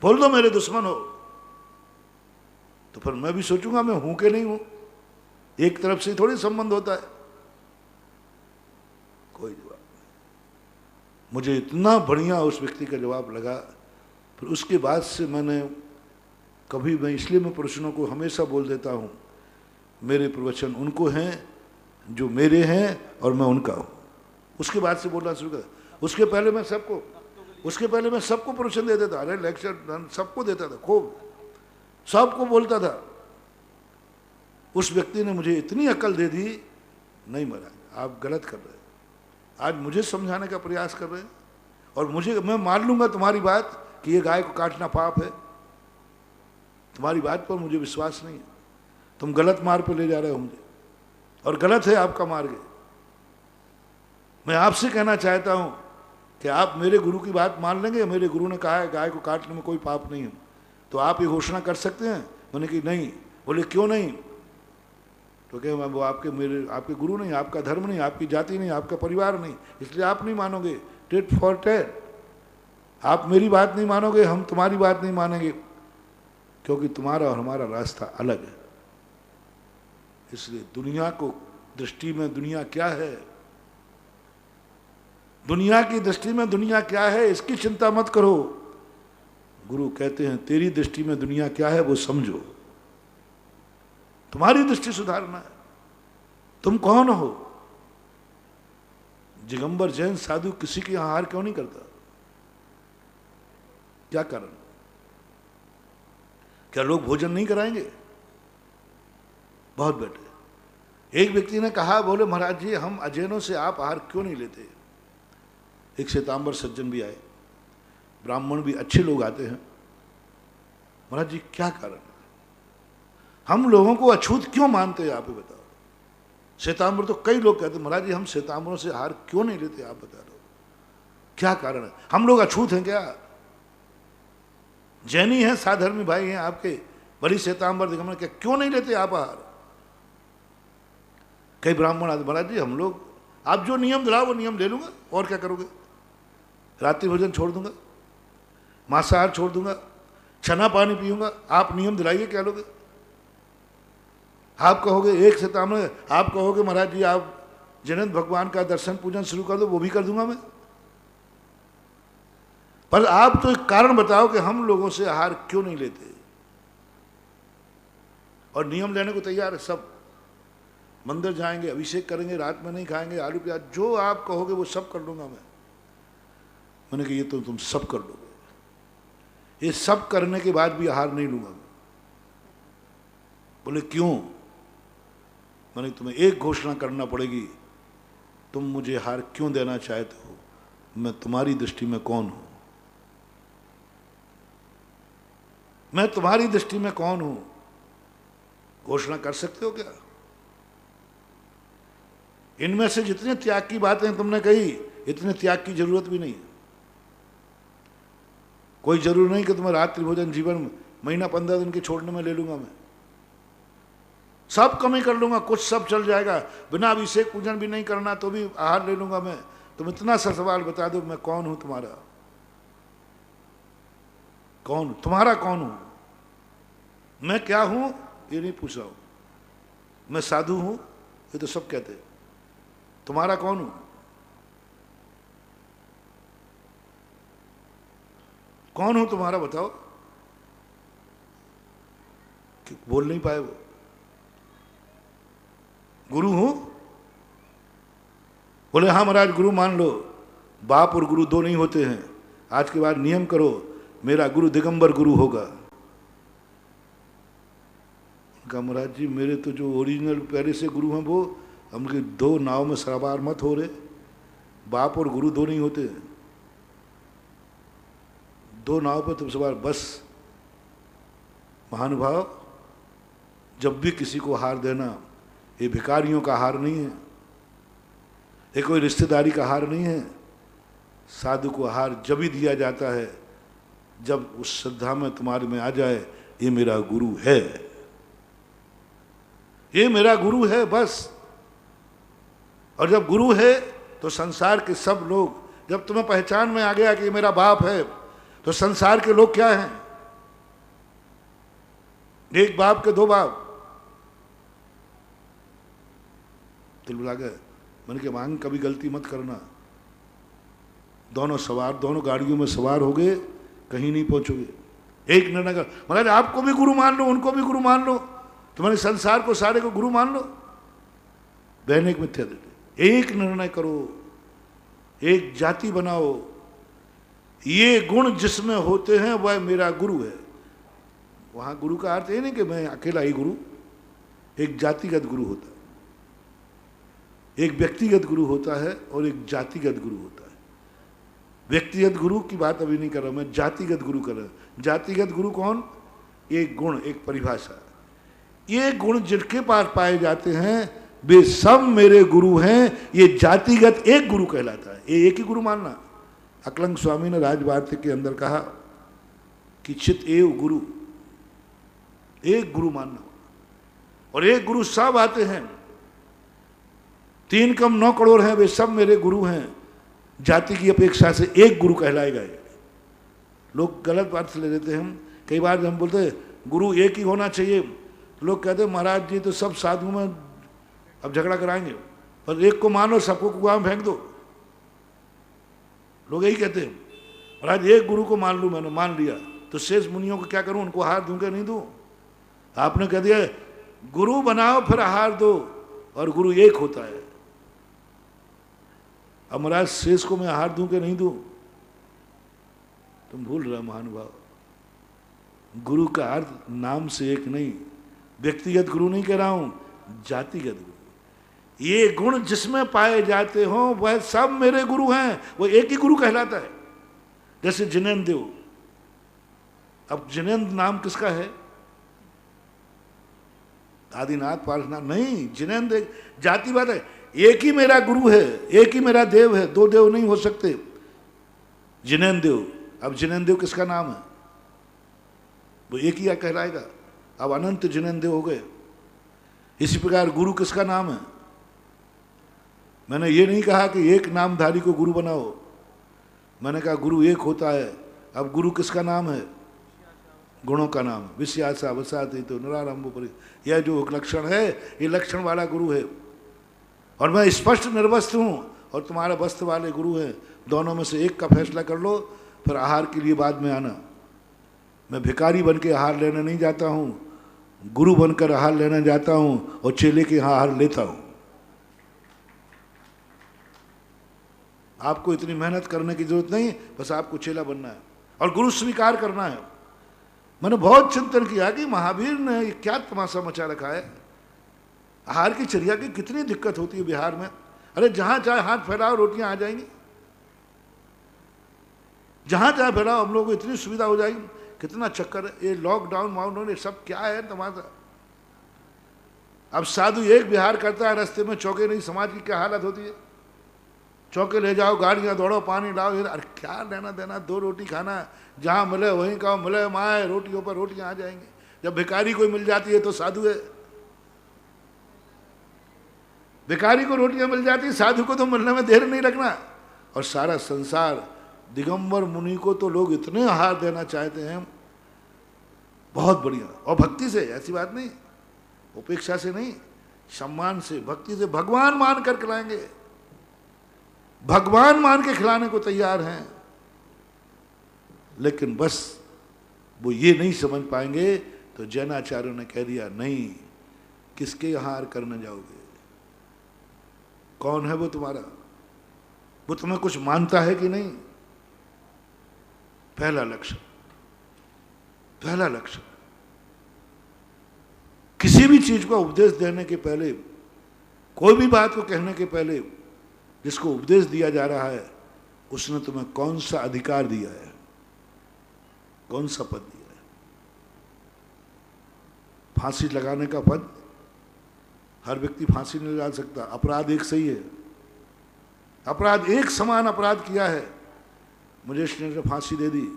बोल दो मेरे दुश्मन हो, तो फिर मैं भी सोचूंगा मैं हूं कि नहीं हूं। एक तरफ से थोड़ी संबंध होता है। कोई जवाब नहीं। मुझे इतना बढ़िया उस व्यक्ति का जवाब लगा। फिर उसके बाद से मैं इसलिए मैं प्रवचनों को हमेशा बोल देता हूं, मेरे प्रवचन उनको हैं जो मेरे हैं और मैं उनका हूं। उसके बाद से बोलना शुरू कर। उसके पहले मैं सबको प्रवचन दे देता, अरे लेक्चर सबको देता था, खूब सबको बोलता था। उस व्यक्ति ने मुझे इतनी अकल दे दी, नहीं महाराज आप गलत कर रहे हैं, आज मुझे समझाने का प्रयास कर रहे हैं, और मैं मान लूंगा तुम्हारी बात कि ये गाय को काटना पाप है, तुम्हारी बात पर मुझे विश्वास नहीं है, तुम गलत मार्ग पर ले जा रहे हो मुझे, और गलत है आपका मार्ग। मैं आपसे कहना चाहता हूं कि आप मेरे गुरु की बात मान लेंगे। मेरे गुरु ने कहा है गाय को काटने में कोई पाप नहीं है, तो आप ये घोषणा कर सकते हैं। मैंने कहा नहीं। बोले क्यों नहीं? तो कहे वो आपके गुरु नहीं, आपका धर्म नहीं, आपकी जाति नहीं, आपका परिवार नहीं, इसलिए आप नहीं मानोगे। टेट फॉर टेट, आप मेरी बात नहीं मानोगे, हम तुम्हारी बात नहीं मानेंगे, क्योंकि तुम्हारा और हमारा रास्ता अलग है। इसलिए दुनिया को दृष्टि में दुनिया क्या है, दुनिया की दृष्टि में दुनिया क्या है इसकी चिंता मत करो। गुरु कहते हैं तेरी दृष्टि में दुनिया क्या है वो समझो, तुम्हारी दृष्टि सुधारना है। तुम कौन हो? दिगंबर जैन साधु किसी के यहां आहार क्यों नहीं करता? क्या कारण? क्या लोग भोजन नहीं कराएंगे? बहुत बेटे। एक व्यक्ति ने कहा, बोले महाराज जी हम अजैनों से आप आहार क्यों नहीं लेते? एक श्वेतांबर सज्जन भी आए, ब्राह्मण भी अच्छे लोग आते हैं। महाराज जी क्या कारण? हम लोगों को अछूत क्यों मानते हैं आप ही बताओ। श्वेतांबर तो कई लोग कहते हैं महाराज जी हम श्वेतांबरों से आहार क्यों नहीं लेते, आप बता दो क्या कारण है? हम लोग अछूत हैं क्या? जैनी हैं, साधर्मी भाई हैं आपके, बड़ी श्वेतांबर दिगंबर, क्या क्यों नहीं लेते आप आहार? कई ब्राह्मण आते, महाराज जी हम लोग, आप जो नियम दिलाओ वो नियम ले लूंगा, और क्या करोगे? रात्रि भोजन छोड़ दूंगा, मांसाहार छोड़ दूंगा, छना पानी पीऊंगा, आप नियम दिलाइए क्या लोगे? आप कहोगे एक श्वेतांबर, आप कहोगे महाराज जी आप जैन भगवान का दर्शन पूजन शुरू कर दो, वो भी कर दूंगा मैं। पर आप तो एक कारण बताओ कि हम लोगों से आहार क्यों नहीं लेते। और नियम लेने को तैयार है सब, मंदिर जाएंगे, अभिषेक करेंगे, रात में नहीं खाएंगे, आलू प्याज, जो आप कहोगे वो सब कर लूंगा मैं। मैंने कहा ये तो तुम सब कर लोगे, ये सब करने के बाद भी आहार नहीं लूंगा मैं। बोले क्यों? मैंने तुम्हें एक घोषणा करना पड़ेगी, तुम मुझे हार क्यों देना चाहते हो, मैं तुम्हारी दृष्टि में कौन हूं? मैं तुम्हारी दृष्टि में कौन हूं? घोषणा कर सकते हो क्या? इनमें से जितने त्याग की बातें तुमने कही, इतने त्याग की जरूरत भी नहीं है। कोई जरूरी नहीं कि तुम्हें रात्रि भोजन जीवन में महीना 15 दिन के छोड़ने में ले लूंगा, मैं सब कमी कर लूंगा, कुछ सब चल जाएगा, बिना अभिषेक पूजन भी नहीं करना तो भी आहार ले लूंगा मैं। तुम इतना सा सवाल बता दो, मैं कौन हूं तुम्हारा? कौन तुम्हारा कौन हूं? मैं क्या हूं ये नहीं पूछ रहा हूं। मैं साधु हूं ये तो सब कहते हैं। तुम्हारा कौन हूं? कौन हूं तुम्हारा बताओ? बोल नहीं पाए वो। गुरु हूं? बोले हाँ महाराज गुरु मान लो। बाप और गुरु दो नहीं होते हैं, आज के बाद नियम करो, मेरा गुरु दिगंबर गुरु होगा। कहा महाराज जी मेरे तो जो ओरिजिनल पहले से गुरु हैं वो, हमके दो नाव में सवार मत हो रहे। बाप और गुरु दो नहीं होते, दो नाव पर तुम सवार। बस महानुभाव, जब भी किसी को हार देना, ये भिखारियों का हार नहीं है, ये कोई रिश्तेदारी का हार नहीं है। साधु को हार जब भी दिया जाता है जब उस श्रद्धा में तुम्हारे में आ जाए, ये मेरा गुरु है, ये मेरा गुरु है बस। और जब गुरु है तो संसार के सब लोग, जब तुम्हें पहचान में आ गया कि ये मेरा बाप है, तो संसार के लोग क्या हैं? एक बाप के दो बाप। दिल बुला गए, मैंने कहा मांग कभी गलती मत करना। दोनों सवार, दोनों गाड़ियों में सवार हो गए, कहीं नहीं पहुंचोगे। एक निर्णय कर, महाराज आपको भी गुरु मान लो, उनको भी गुरु मान लो, तुम्हारे संसार को सारे को गुरु मान लो। बहने एक मिथ्या दे, एक निर्णय करो, एक जाति बनाओ, ये गुण जिसमें होते हैं वह मेरा गुरु है। वहां गुरु का अर्थ ये नहीं कि मैं अकेला ही गुरु, एक जातिगत गुरु होता है, एक व्यक्तिगत गुरु होता है और एक जातिगत गुरु होता है। व्यक्तिगत गुरु की बात अभी नहीं कर रहा मैं, जातिगत गुरु कर रहा हूं। जातिगत गुरु कौन? एक गुण, एक परिभाषा। ये गुण जिनके पास पाए जाते हैं वे सब मेरे गुरु हैं, ये जातिगत एक गुरु कहलाता है। ये एक ही गुरु मानना। अकलंग स्वामी ने राजवार्तिक के अंदर कहा कि चित एव गुरु, एक गुरु मानना। और एक गुरु सब आते हैं, 3 कम 9 करोड़ हैं, वे सब मेरे गुरु हैं। जाति की अपेक्षा से एक गुरु कहलाएगा। लोग गलत बात से ले लेते हैं। हम कई बार हम बोलते हैं गुरु एक ही होना चाहिए, तो लोग कहते हैं महाराज जी तो सब साधु में अब झगड़ा कराएंगे, पर एक को मानो सबको कुआं में फेंक दो। लोग यही कहते हैं महाराज एक गुरु को मान लूं, मैंने मान लिया तो शेष मुनियों को क्या करूं, उनको आहार दूं क्या नहीं दूं? आपने कह दिया गुरु बनाओ फिर आहार दो, और गुरु एक होता है। अब महाराज शेष को मैं आहार दूं क्या नहीं दूं? तुम भूल रहे महानुभाव। गुरु का अर्थ नाम से एक नहीं, व्यक्तिगत गुरु नहीं कह रहा हूं, जातिगत गुरु। ये गुण जिसमें पाए जाते हो वह सब मेरे गुरु हैं, वो एक ही गुरु कहलाता है। जैसे जिनेन्द्र देव, अब जिनेन्द्र नाम किसका है? आदिनाथ पार्शनाथ नहीं, जिनेन्द्र जाति बात है। एक ही मेरा गुरु है, एक ही मेरा देव है, दो देव नहीं हो सकते। जिनेन्द्र देव, अब जिनेन्द्र देव किसका नाम है? वो एक ही कहलाएगा। अब अनंत जिनेन्द्र देव हो गए। इसी प्रकार गुरु किसका नाम है? मैंने ये नहीं कहा कि एक नामधारी को गुरु बनाओ, मैंने कहा गुरु एक होता है। अब गुरु किसका नाम है? गुणों का नाम। विश्यासा वसाति तो नरारंभ परि, यह जो लक्षण है ये लक्षण वाला गुरु है। और मैं स्पष्ट निर्वस्त्र हूँ और तुम्हारा वस्त्र वाले गुरु हैं। दोनों में से एक का फैसला कर लो, फिर आहार के लिए बाद में आना। मैं भिखारी बन के आहार लेने नहीं जाता हूँ, गुरु बनकर आहार लेने जाता हूँ और चेले के यहाँ आहार लेता हूँ। आपको इतनी मेहनत करने की जरूरत नहीं, बस आपको चेला बनना है और गुरु स्वीकार करना है। मैंने बहुत चिंतन किया कि महावीर ने ये क्या तमाशा मचा रखा है। आहार की चर्या की कितनी दिक्कत होती है बिहार में। अरे जहां चाहे हाथ फैलाओ रोटियां आ जाएंगी, जहां चाहे फैलाओ हम लोगों को इतनी सुविधा हो जाएगी। कितना चक्कर है ये लॉकडाउन वाउनडाउन, ये सब क्या है तमाशा। अब साधु एक विहार करता है, रास्ते में चौके नहीं, समाज की क्या हालत होती है। चौके ले जाओ, गाड़ियां दौड़ो, पानी लाओ, अरे क्या लेना देना, 2 रोटी खाना, जहां मिले वहीं खाओ, मिले माए, रोटियों पर रोटियां आ जाएंगी। जब भिखारी कोई मिल जाती है तो साधु है, भिखारी को रोटियां मिल जाती है, साधु को तो मिलने में देर नहीं रखना। और सारा संसार, दिगंबर मुनि को तो लोग इतने आहार देना चाहते हैं, बहुत बढ़िया। और भक्ति से, ऐसी बात नहीं, उपेक्षा से नहीं, सम्मान से, भक्ति से, भगवान मान कर खिलाएंगे, भगवान मान के खिलाने को तैयार हैं। लेकिन बस वो ये नहीं समझ पाएंगे, तो जैनाचार्यों ने कह दिया नहीं, किसके आहार करने जाओगे, कौन है वो तुम्हारा, वो तुम्हें कुछ मानता है कि नहीं। पहला लक्ष्य, पहला लक्ष्य, किसी भी चीज को उपदेश देने के पहले, कोई भी बात को कहने के पहले, जिसको उपदेश दिया जा रहा है उसने तुम्हें कौन सा अधिकार दिया है, कौन सा पद दिया है। फांसी लगाने का पद, हर व्यक्ति फांसी नहीं लगा सकता। अपराध एक सही है, अपराध एक समान अपराध किया है, मजिस्ट्रेट ने फांसी दे दी,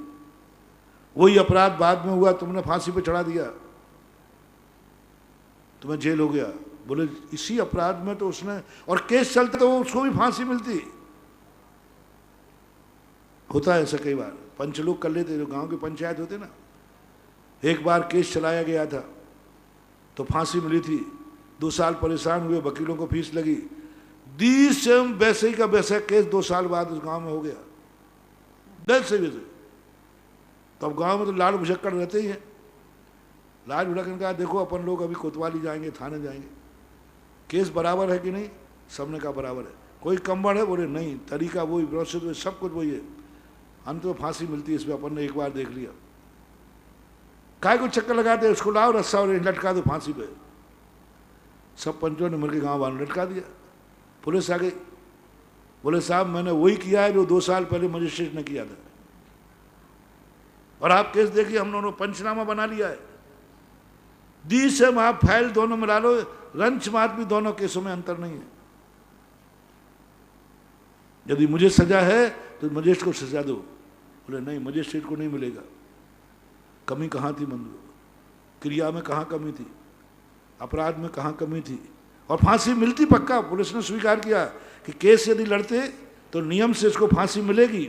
वही अपराध बाद में हुआ, तुमने फांसी पे चढ़ा दिया, तुम्हें जेल हो गया। बोले इसी अपराध में तो उसने, और केस चलता तो उसको भी फांसी मिलती। होता है ऐसा कई बार, पंच लोग कर लेते, जो गांव के पंचायत होते ना। एक बार केस चलाया गया था तो फांसी मिली थी, 2 साल परेशान हुए, वकीलों को फीस लगी, दी सेम वैसे ही का वैसा केस 2 साल बाद उस गांव में हो गया, वैसे वैसे। तो अब गांव में तो लाल भुजक्कड़ रहते ही हैं। लाल भुजक्कड़ ने कहा देखो अपन लोग अभी कोतवाली जाएंगे, थाने जाएंगे, केस बराबर है कि नहीं, सबने कहा बराबर है। कोई कम बढ़ है, बोले नहीं, तरीका वही, प्रोसेस वही, सब कुछ वही है, अंत में फांसी मिलती है, इसमें अपन ने एक बार देख लिया। काय को चक्कर लगाते हैं, उसको लाओ रस्सा और लटका दो फांसी पे। सब पंचों ने मिलकर गाँव वालों ने लटका दिया। पुलिस आ गई, बोले साहब मैंने वही किया है जो 2 साल पहले मजिस्ट्रेट ने किया था, और आप केस देखिए, हम दोनों पंचनामा बना लिया है, दी से आप फाइल दोनों मिला लो, रंच मात भी दोनों केसों में अंतर नहीं है। यदि मुझे सजा है तो मजिस्ट्रेट को सजा दो। बोले नहीं, मजिस्ट्रेट को नहीं मिलेगा। कमी कहाँ थी मंजूर, क्रिया में कहाँ कमी थी, अपराध में कहाँ कमी थी, और फांसी मिलती पक्का। पुलिस ने स्वीकार किया कि केस यदि लड़ते तो नियम से इसको फांसी मिलेगी,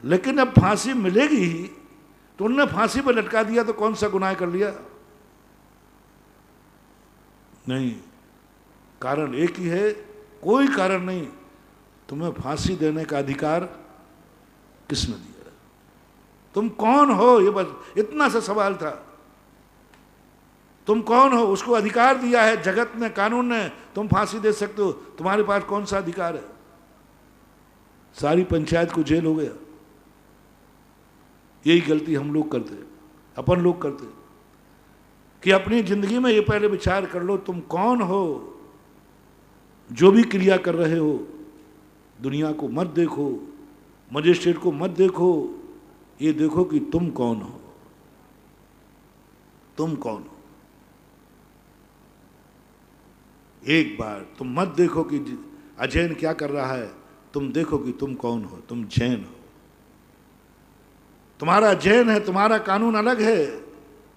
लेकिन अब फांसी मिलेगी ही तो उन्होंने फांसी पर लटका दिया, तो कौन सा गुनाह कर लिया। नहीं, कारण एक ही है, कोई कारण नहीं। तुम्हें फांसी देने का अधिकार किसने दिया, तुम कौन हो, ये बस इतना सा सवाल था। तुम कौन हो, उसको अधिकार दिया है जगत ने, कानून ने, तुम फांसी दे सकते हो, तुम्हारे पास कौन सा अधिकार है। सारी पंचायत को जेल हो गया। यही गलती हम लोग करते, अपन लोग करते, कि अपनी जिंदगी में ये पहले विचार कर लो तुम कौन हो। जो भी क्रिया कर रहे हो, दुनिया को मत देखो, मजिस्ट्रेट को मत देखो, ये देखो कि तुम कौन हो, तुम कौन हो। एक बार तुम मत देखो कि अजैन क्या कर रहा है, तुम देखो कि तुम कौन हो, तुम जैन हो। तुम्हारा जैन है, तुम्हारा कानून अलग है,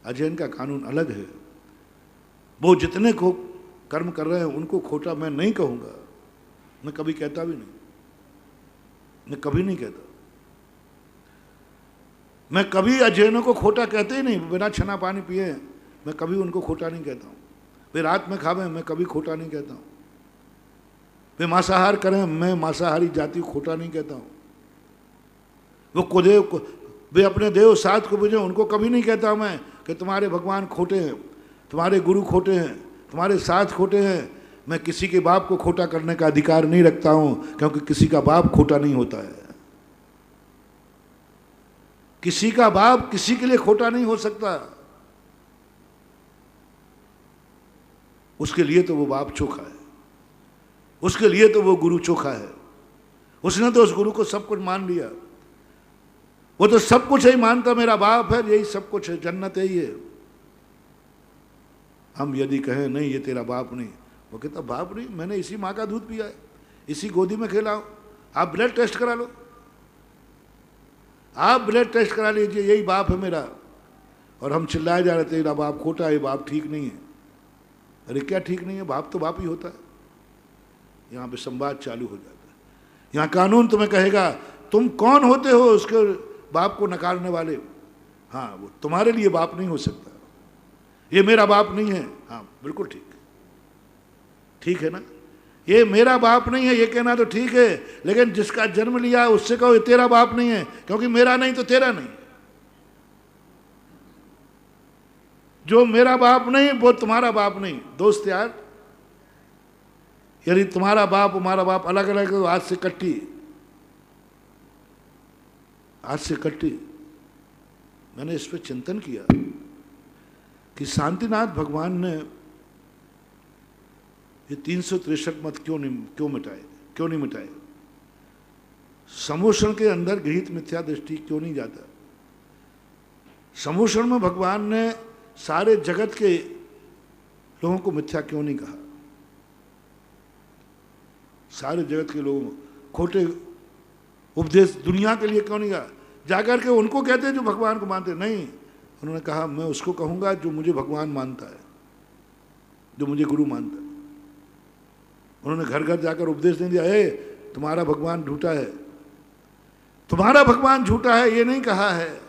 अजैन का कानून अलग है। वो जितने को कर्म कर रहे हैं उनको खोटा मैं नहीं कहूँगा, मैं कभी कहता भी नहीं, मैं कभी नहीं कहता। मैं कभी अजैनों को खोटा कहते ही नहीं, बिना छना पानी पिए मैं कभी उनको खोटा नहीं कहता हूँ। वे रात में खावें, मैं कभी खोटा नहीं कहता हूँ। वे मांसाहार करें, मैं मांसाहारी जाति को खोटा नहीं कहता हूँ। वो कुदेव को, वे अपने देव साथ को बुझे, उनको कभी नहीं कहता मैं कि तुम्हारे भगवान खोटे हैं, तुम्हारे गुरु खोटे हैं, तुम्हारे साथ खोटे हैं। मैं किसी के बाप को खोटा करने का अधिकार नहीं रखता हूँ, क्योंकि किसी का बाप खोटा नहीं होता है। किसी का बाप किसी के लिए खोटा नहीं हो सकता। उसके लिए तो वो बाप चोखा है, उसके लिए तो वो गुरु चोखा है। उसने तो उस गुरु को सब कुछ मान लिया। वो तो सब कुछ ही मानता, मेरा बाप है, यही सब कुछ है, जन्नत यही है। हम यदि कहें नहीं ये तेरा बाप नहीं, वो कहता बाप नहीं, मैंने इसी माँ का दूध पिया है, इसी गोदी में खेला हूं। आप ब्लड टेस्ट करा लो, आप ब्लड टेस्ट करा लीजिए, यही बाप है मेरा। और हम चिल्लाए जा रहे थे तेरा बाप खोटा है, बाप ठीक नहीं है। अरे क्या ठीक नहीं है, बाप तो बाप ही होता है। यहाँ पे संवाद चालू हो जाता है। यहाँ कानून तुम्हें कहेगा तुम कौन होते हो उसके बाप को नकारने वाले। हाँ, वो तुम्हारे लिए बाप नहीं हो सकता, ये मेरा बाप नहीं है। हाँ बिल्कुल ठीक, ठीक है ना, ये मेरा बाप नहीं है ये कहना तो ठीक है, लेकिन जिसका जन्म लिया है उससे कहो ये तेरा बाप नहीं है, क्योंकि मेरा नहीं तो तेरा नहीं। जो मेरा बाप नहीं वो तुम्हारा बाप नहीं। दोस्त यार, यदि तुम्हारा बाप हमारा बाप अलग अलग है तो आज से कट्टी, आज से कट्टी। मैंने इस पर चिंतन किया कि शांतिनाथ भगवान ने ये 363 मत क्यों नहीं मिटाए। समोषण के अंदर गृहीत मिथ्या दृष्टि क्यों नहीं जाता। समोषण में भगवान ने सारे जगत के लोगों को मिथ्या क्यों नहीं कहा। सारे जगत के लोगों को खोटे उपदेश दुनिया के लिए क्यों नहीं कहा। जाकर के उनको कहते जो भगवान को मानते नहीं, उन्होंने कहा मैं उसको कहूंगा जो मुझे भगवान मानता है, जो मुझे गुरु मानता है। उन्होंने घर घर जाकर उपदेश नहीं दिया ए तुम्हारा भगवान झूठा है, तुम्हारा भगवान झूठा है, ये नहीं कहा है।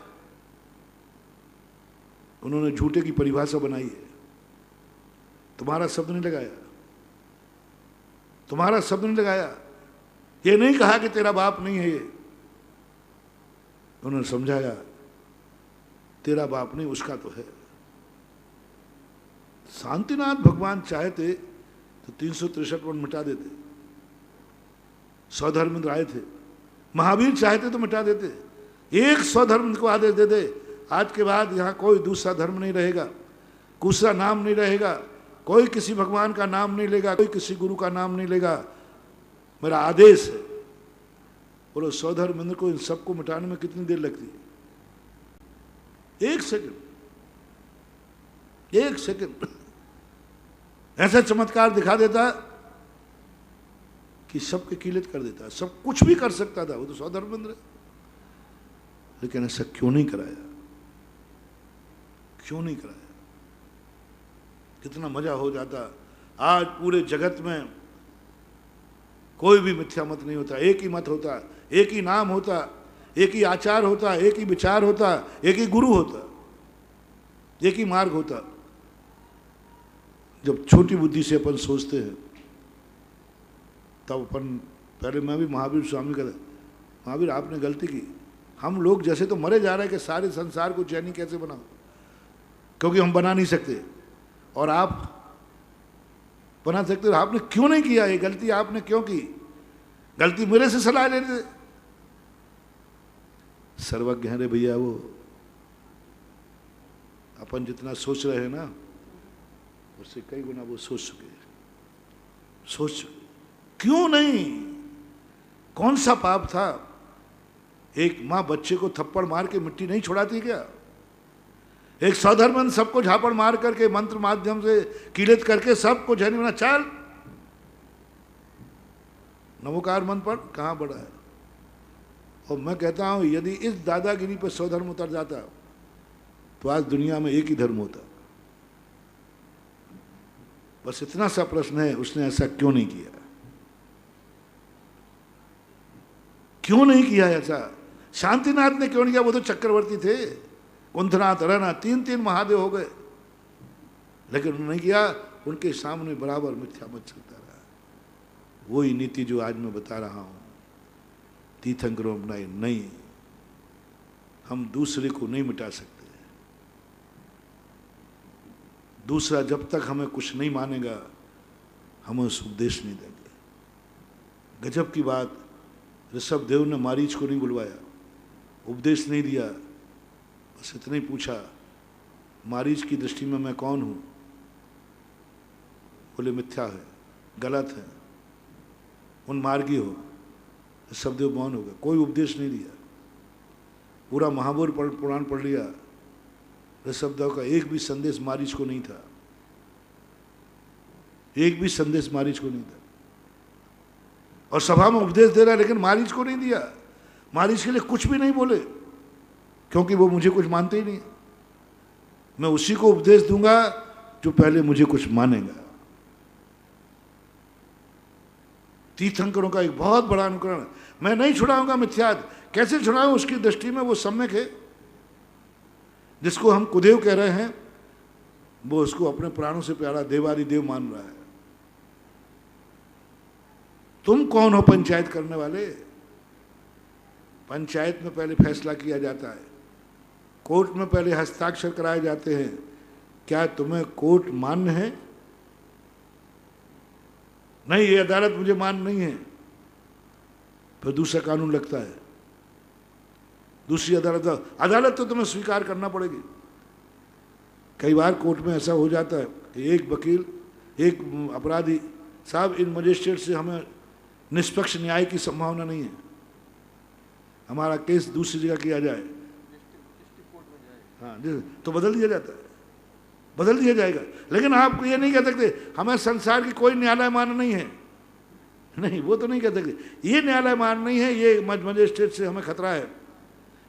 उन्होंने झूठे की परिभाषा बनाई है, तुम्हारा शब्द नहीं लगाया, तुम्हारा शब्द नहीं लगाया। ये नहीं कहा कि तेरा बाप नहीं है। ये उन्होंने समझाया तेरा बाप नहीं उसका तो है। शांतिनाथ भगवान चाहते तो 363 वन मिटा देते। स्वधर्मेंद्र आए थे, महावीर चाहते तो मिटा देते। एक स्वधर्म को आदेश दे दे, आज के बाद यहाँ कोई दूसरा धर्म नहीं रहेगा, दूसरा नाम नहीं रहेगा, कोई किसी भगवान का नाम नहीं लेगा, कोई किसी गुरु का नाम नहीं लेगा, मेरा आदेश है। बोलो स्वधर्मेंद्र को इन सबको मिटाने में कितनी देर लगती है? एक सेकंड, एक सेकंड ऐसा चमत्कार दिखा देता कि सबके किलित कर देता, सब कुछ भी कर सकता था। वो तो स्वधर्मेंद्र है, लेकिन ऐसा क्यों नहीं कराया, क्यों नहीं कराया? कितना मजा हो जाता। आज पूरे जगत में कोई भी मिथ्या मत नहीं होता, एक ही मत होता, एक ही नाम होता, एक ही आचार होता, एक ही विचार होता, एक ही गुरु होता, एक ही मार्ग होता। जब छोटी बुद्धि से अपन सोचते हैं तब अपन, पहले मैं भी महावीर स्वामी का, महावीर आपने गलती की, हम लोग जैसे तो मरे जा रहे हैं कि सारे संसार को चैनी कैसे बनाओ, क्योंकि हम बना नहीं सकते और आप बना सकते हो। आपने क्यों नहीं किया? ये गलती आपने क्यों की? गलती मेरे से सलाह ले रहे। सर्वज्ञ है रे भैया वो, अपन जितना सोच रहे हैं ना उससे कई गुना वो सोच चुके, सोच चुके। क्यों नहीं? कौन सा पाप था? एक माँ बच्चे को थप्पड़ मार के मिट्टी नहीं छुड़ाती क्या? एक स्वधर्मन सबको झापड़ मार करके मंत्र माध्यम से किलित करके सबको झनी बना, चल नमोकार मन पर कहाँ बड़ा है। और मैं कहता हूं यदि इस दादागिरी पर स्वधर्म उतर जाता तो आज दुनिया में एक ही धर्म होता। बस इतना सा प्रश्न है, उसने ऐसा क्यों नहीं किया? क्यों नहीं किया ऐसा? शांतिनाथ ने क्यों नहीं किया? वो तो चक्रवर्ती थे, कुंथनाथ रहना, तीन तीन महादेव हो गए, लेकिन उन्होंने नहीं किया। उनके सामने बराबर मिथ्या मत चलता रहा। वही नीति जो आज मैं बता रहा हूं, तीर्थंकरों अपनाई नहीं। हम दूसरे को नहीं मिटा सकते। दूसरा जब तक हमें कुछ नहीं मानेगा हम उस उपदेश नहीं देंगे। गजब की बात, ऋषभ देव ने मारीच को नहीं बुलवाया, उपदेश नहीं दिया, बस इतना ही पूछा, मारीच की दृष्टि में मैं कौन हूँ? बोले मिथ्या है, गलत है, उन्मार्गी हो। शब्देव मौन हो गए, कोई उपदेश नहीं दिया। पूरा महाभारत पुराण पढ़ लिया, ऋषभदेव का एक भी संदेश मारीच को नहीं था, एक भी संदेश मारीच को नहीं था। और सभा में उपदेश दे रहा है लेकिन मारीच को नहीं दिया, मारीच के लिए कुछ भी नहीं बोले, क्योंकि वो मुझे कुछ मानते ही नहीं। मैं उसी को उपदेश दूंगा जो पहले मुझे कुछ मानेगा। तीर्थंकरों का एक बहुत बड़ा अनुकरण, मैं नहीं छुड़ाऊंगा मिथ्याद। कैसे छुड़ाऊं? उसकी दृष्टि में वो सम्यक है। जिसको हम कुदेव कह रहे हैं वो उसको अपने प्राणों से प्यारा देवारी देव मान रहा है। तुम कौन हो पंचायत करने वाले? पंचायत में पहले फैसला किया जाता है, कोर्ट में पहले हस्ताक्षर कराए जाते हैं। क्या तुम्हें कोर्ट मान्य है? नहीं, ये अदालत मुझे मान्य नहीं है, फिर दूसरा कानून लगता है, दूसरी अदालत तो तुम्हें स्वीकार करना पड़ेगी। कई बार कोर्ट में ऐसा हो जाता है कि एक वकील, एक अपराधी, साहब इन मजिस्ट्रेट से हमें निष्पक्ष न्याय की संभावना नहीं है, हमारा केस दूसरी जगह किया जाए। हाँ, तो बदल दिया जाता है, बदल दिया जाएगा। लेकिन आप ये नहीं कह सकते हमें संसार की कोई न्यायालय मान्य नहीं है, नहीं, वो तो नहीं कह सकते। ये न्यायालय मान्य नहीं है, ये मजिस्ट्रेट से हमें खतरा है,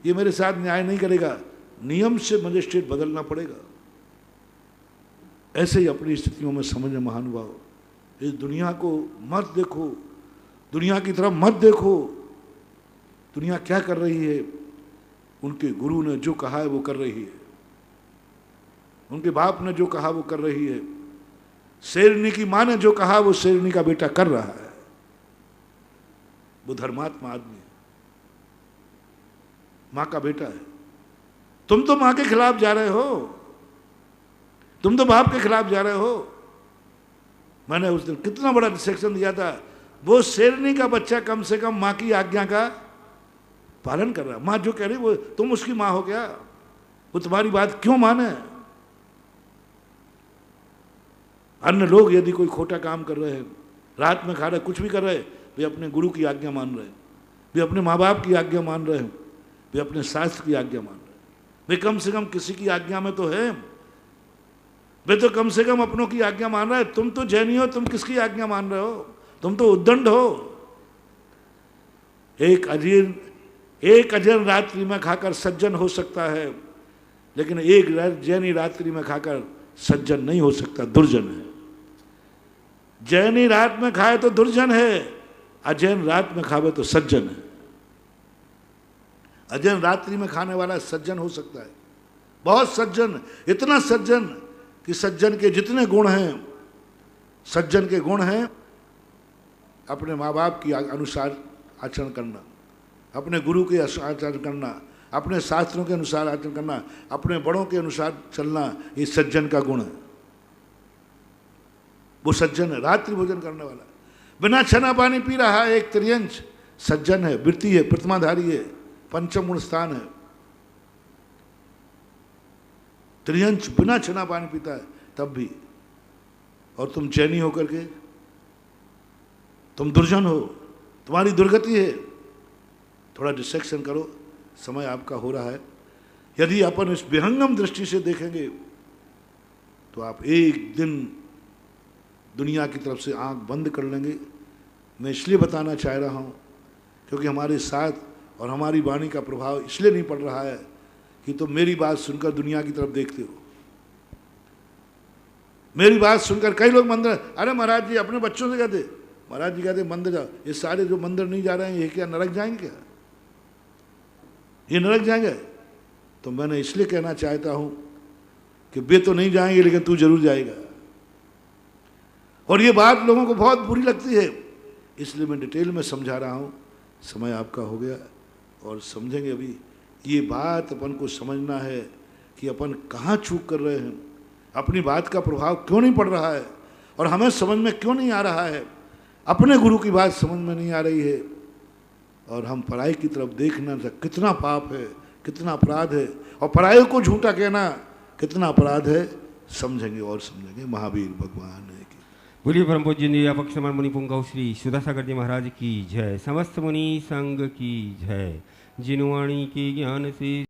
ये मेरे साथ न्याय नहीं करेगा, नियम से मजिस्ट्रेट बदलना पड़ेगा। ऐसे ही अपनी स्थितियों में समझ महानुभाव, इस दुनिया को मत देखो, दुनिया की तरफ मत देखो। दुनिया क्या कर रही है? उनके गुरु ने जो कहा है वो कर रही है, उनके बाप ने जो कहा वो कर रही है, शेरनी की माँ ने जो कहा वो शेरनी का बेटा कर रहा है। वो धर्मात्मा आदमी है, माँ का बेटा है। तुम तो माँ के खिलाफ जा रहे हो, तुम तो बाप के खिलाफ जा रहे हो। मैंने उस दिन कितना बड़ा सेक्शन दिया था, वो शेरनी का बच्चा कम से कम माँ की आज्ञा का पालन कर रहा है। माँ जो कह रही वो, तुम उसकी माँ हो क्या? वो तुम्हारी बात क्यों माने? अन्य लोग यदि कोई खोटा काम कर रहे हैं, रात में खा रहे, कुछ भी कर रहे, वे अपने गुरु की आज्ञा मान रहे हैं, वे अपने माँ बाप की आज्ञा मान रहे हैं, वे अपने शास्त्र की आज्ञा मान रहे हैं। वे कम से कम किसी की आज्ञा में तो है, वे तो कम से कम अपनों की आज्ञा मान रहे हैं। तुम तो जैनी हो, तुम किसकी आज्ञा मान रहे हो? तुम तो उद्दंड हो। एक अजीर्ण रात्रि में खाकर सज्जन हो सकता है, लेकिन एक जैनी रात्रि में खाकर सज्जन नहीं हो सकता, दुर्जन है। जैनी रात में खाए तो दुर्जन है, अजैन रात में खावे तो सज्जन है। अजैन रात्रि में खाने वाला सज्जन हो सकता है, बहुत सज्जन, इतना सज्जन कि सज्जन के जितने गुण हैं, सज्जन के गुण हैं अपने माँ बाप के अनुसार आचरण करना, अपने गुरु के आचरण करना, अपने शास्त्रों के अनुसार आचरण करना, अपने बड़ों के अनुसार चलना, ये सज्जन का गुण है। वो सज्जन है, रात्रि भोजन करने वाला, बिना छना पानी पी रहा है, एक त्रियंश सज्जन है, वृत्ति है, प्रतिमाधारी है, पंचम गुण स्थान है। त्रियंश बिना छना पानी पीता है तब भी, और तुम चैनी होकर के तुम दुर्जन हो, तुम्हारी दुर्गति है। थोड़ा डिस्ट्रैक्शन करो, समय आपका हो रहा है। यदि अपन इस विहंगम दृष्टि से देखेंगे तो आप एक दिन दुनिया की तरफ से आंख बंद कर लेंगे। मैं इसलिए बताना चाह रहा हूँ क्योंकि हमारे साथ और हमारी वाणी का प्रभाव इसलिए नहीं पड़ रहा है कि तुम मेरी बात सुनकर दुनिया की तरफ देखते हो। मेरी बात सुनकर कई लोग मंदिर, अरे महाराज जी अपने बच्चों से कहते, महाराज जी कहते मंदिर जाओ, ये सारे जो मंदिर नहीं जा रहे हैं ये क्या नरक जाएंगे क्या? ये नरक जाएंगे? तो मैंने इसलिए कहना चाहता हूं कि वे तो नहीं जाएंगे लेकिन तू जरूर जाएगा। और ये बात लोगों को बहुत बुरी लगती है, इसलिए मैं डिटेल में समझा रहा हूं। समय आपका हो गया और समझेंगे अभी। ये बात अपन को समझना है कि अपन कहाँ चूक कर रहे हैं, अपनी बात का प्रभाव क्यों नहीं पड़ रहा है और हमें समझ में क्यों नहीं आ रहा है, अपने गुरु की बात समझ में नहीं आ रही है और हम पढ़ाई की तरफ देखना, कितना पाप है, कितना अपराध है, और पराये को झूठा कहना कितना अपराध है, समझेंगे और समझेंगे। महावीर भगवान है की बोलिए। परम पूज्य निर्यापक श्रमण मुनि पुंगव श्री सुधासागर जी महाराज की जय। समस्त मुनि संघ की जय। जिनवाणी के ज्ञान से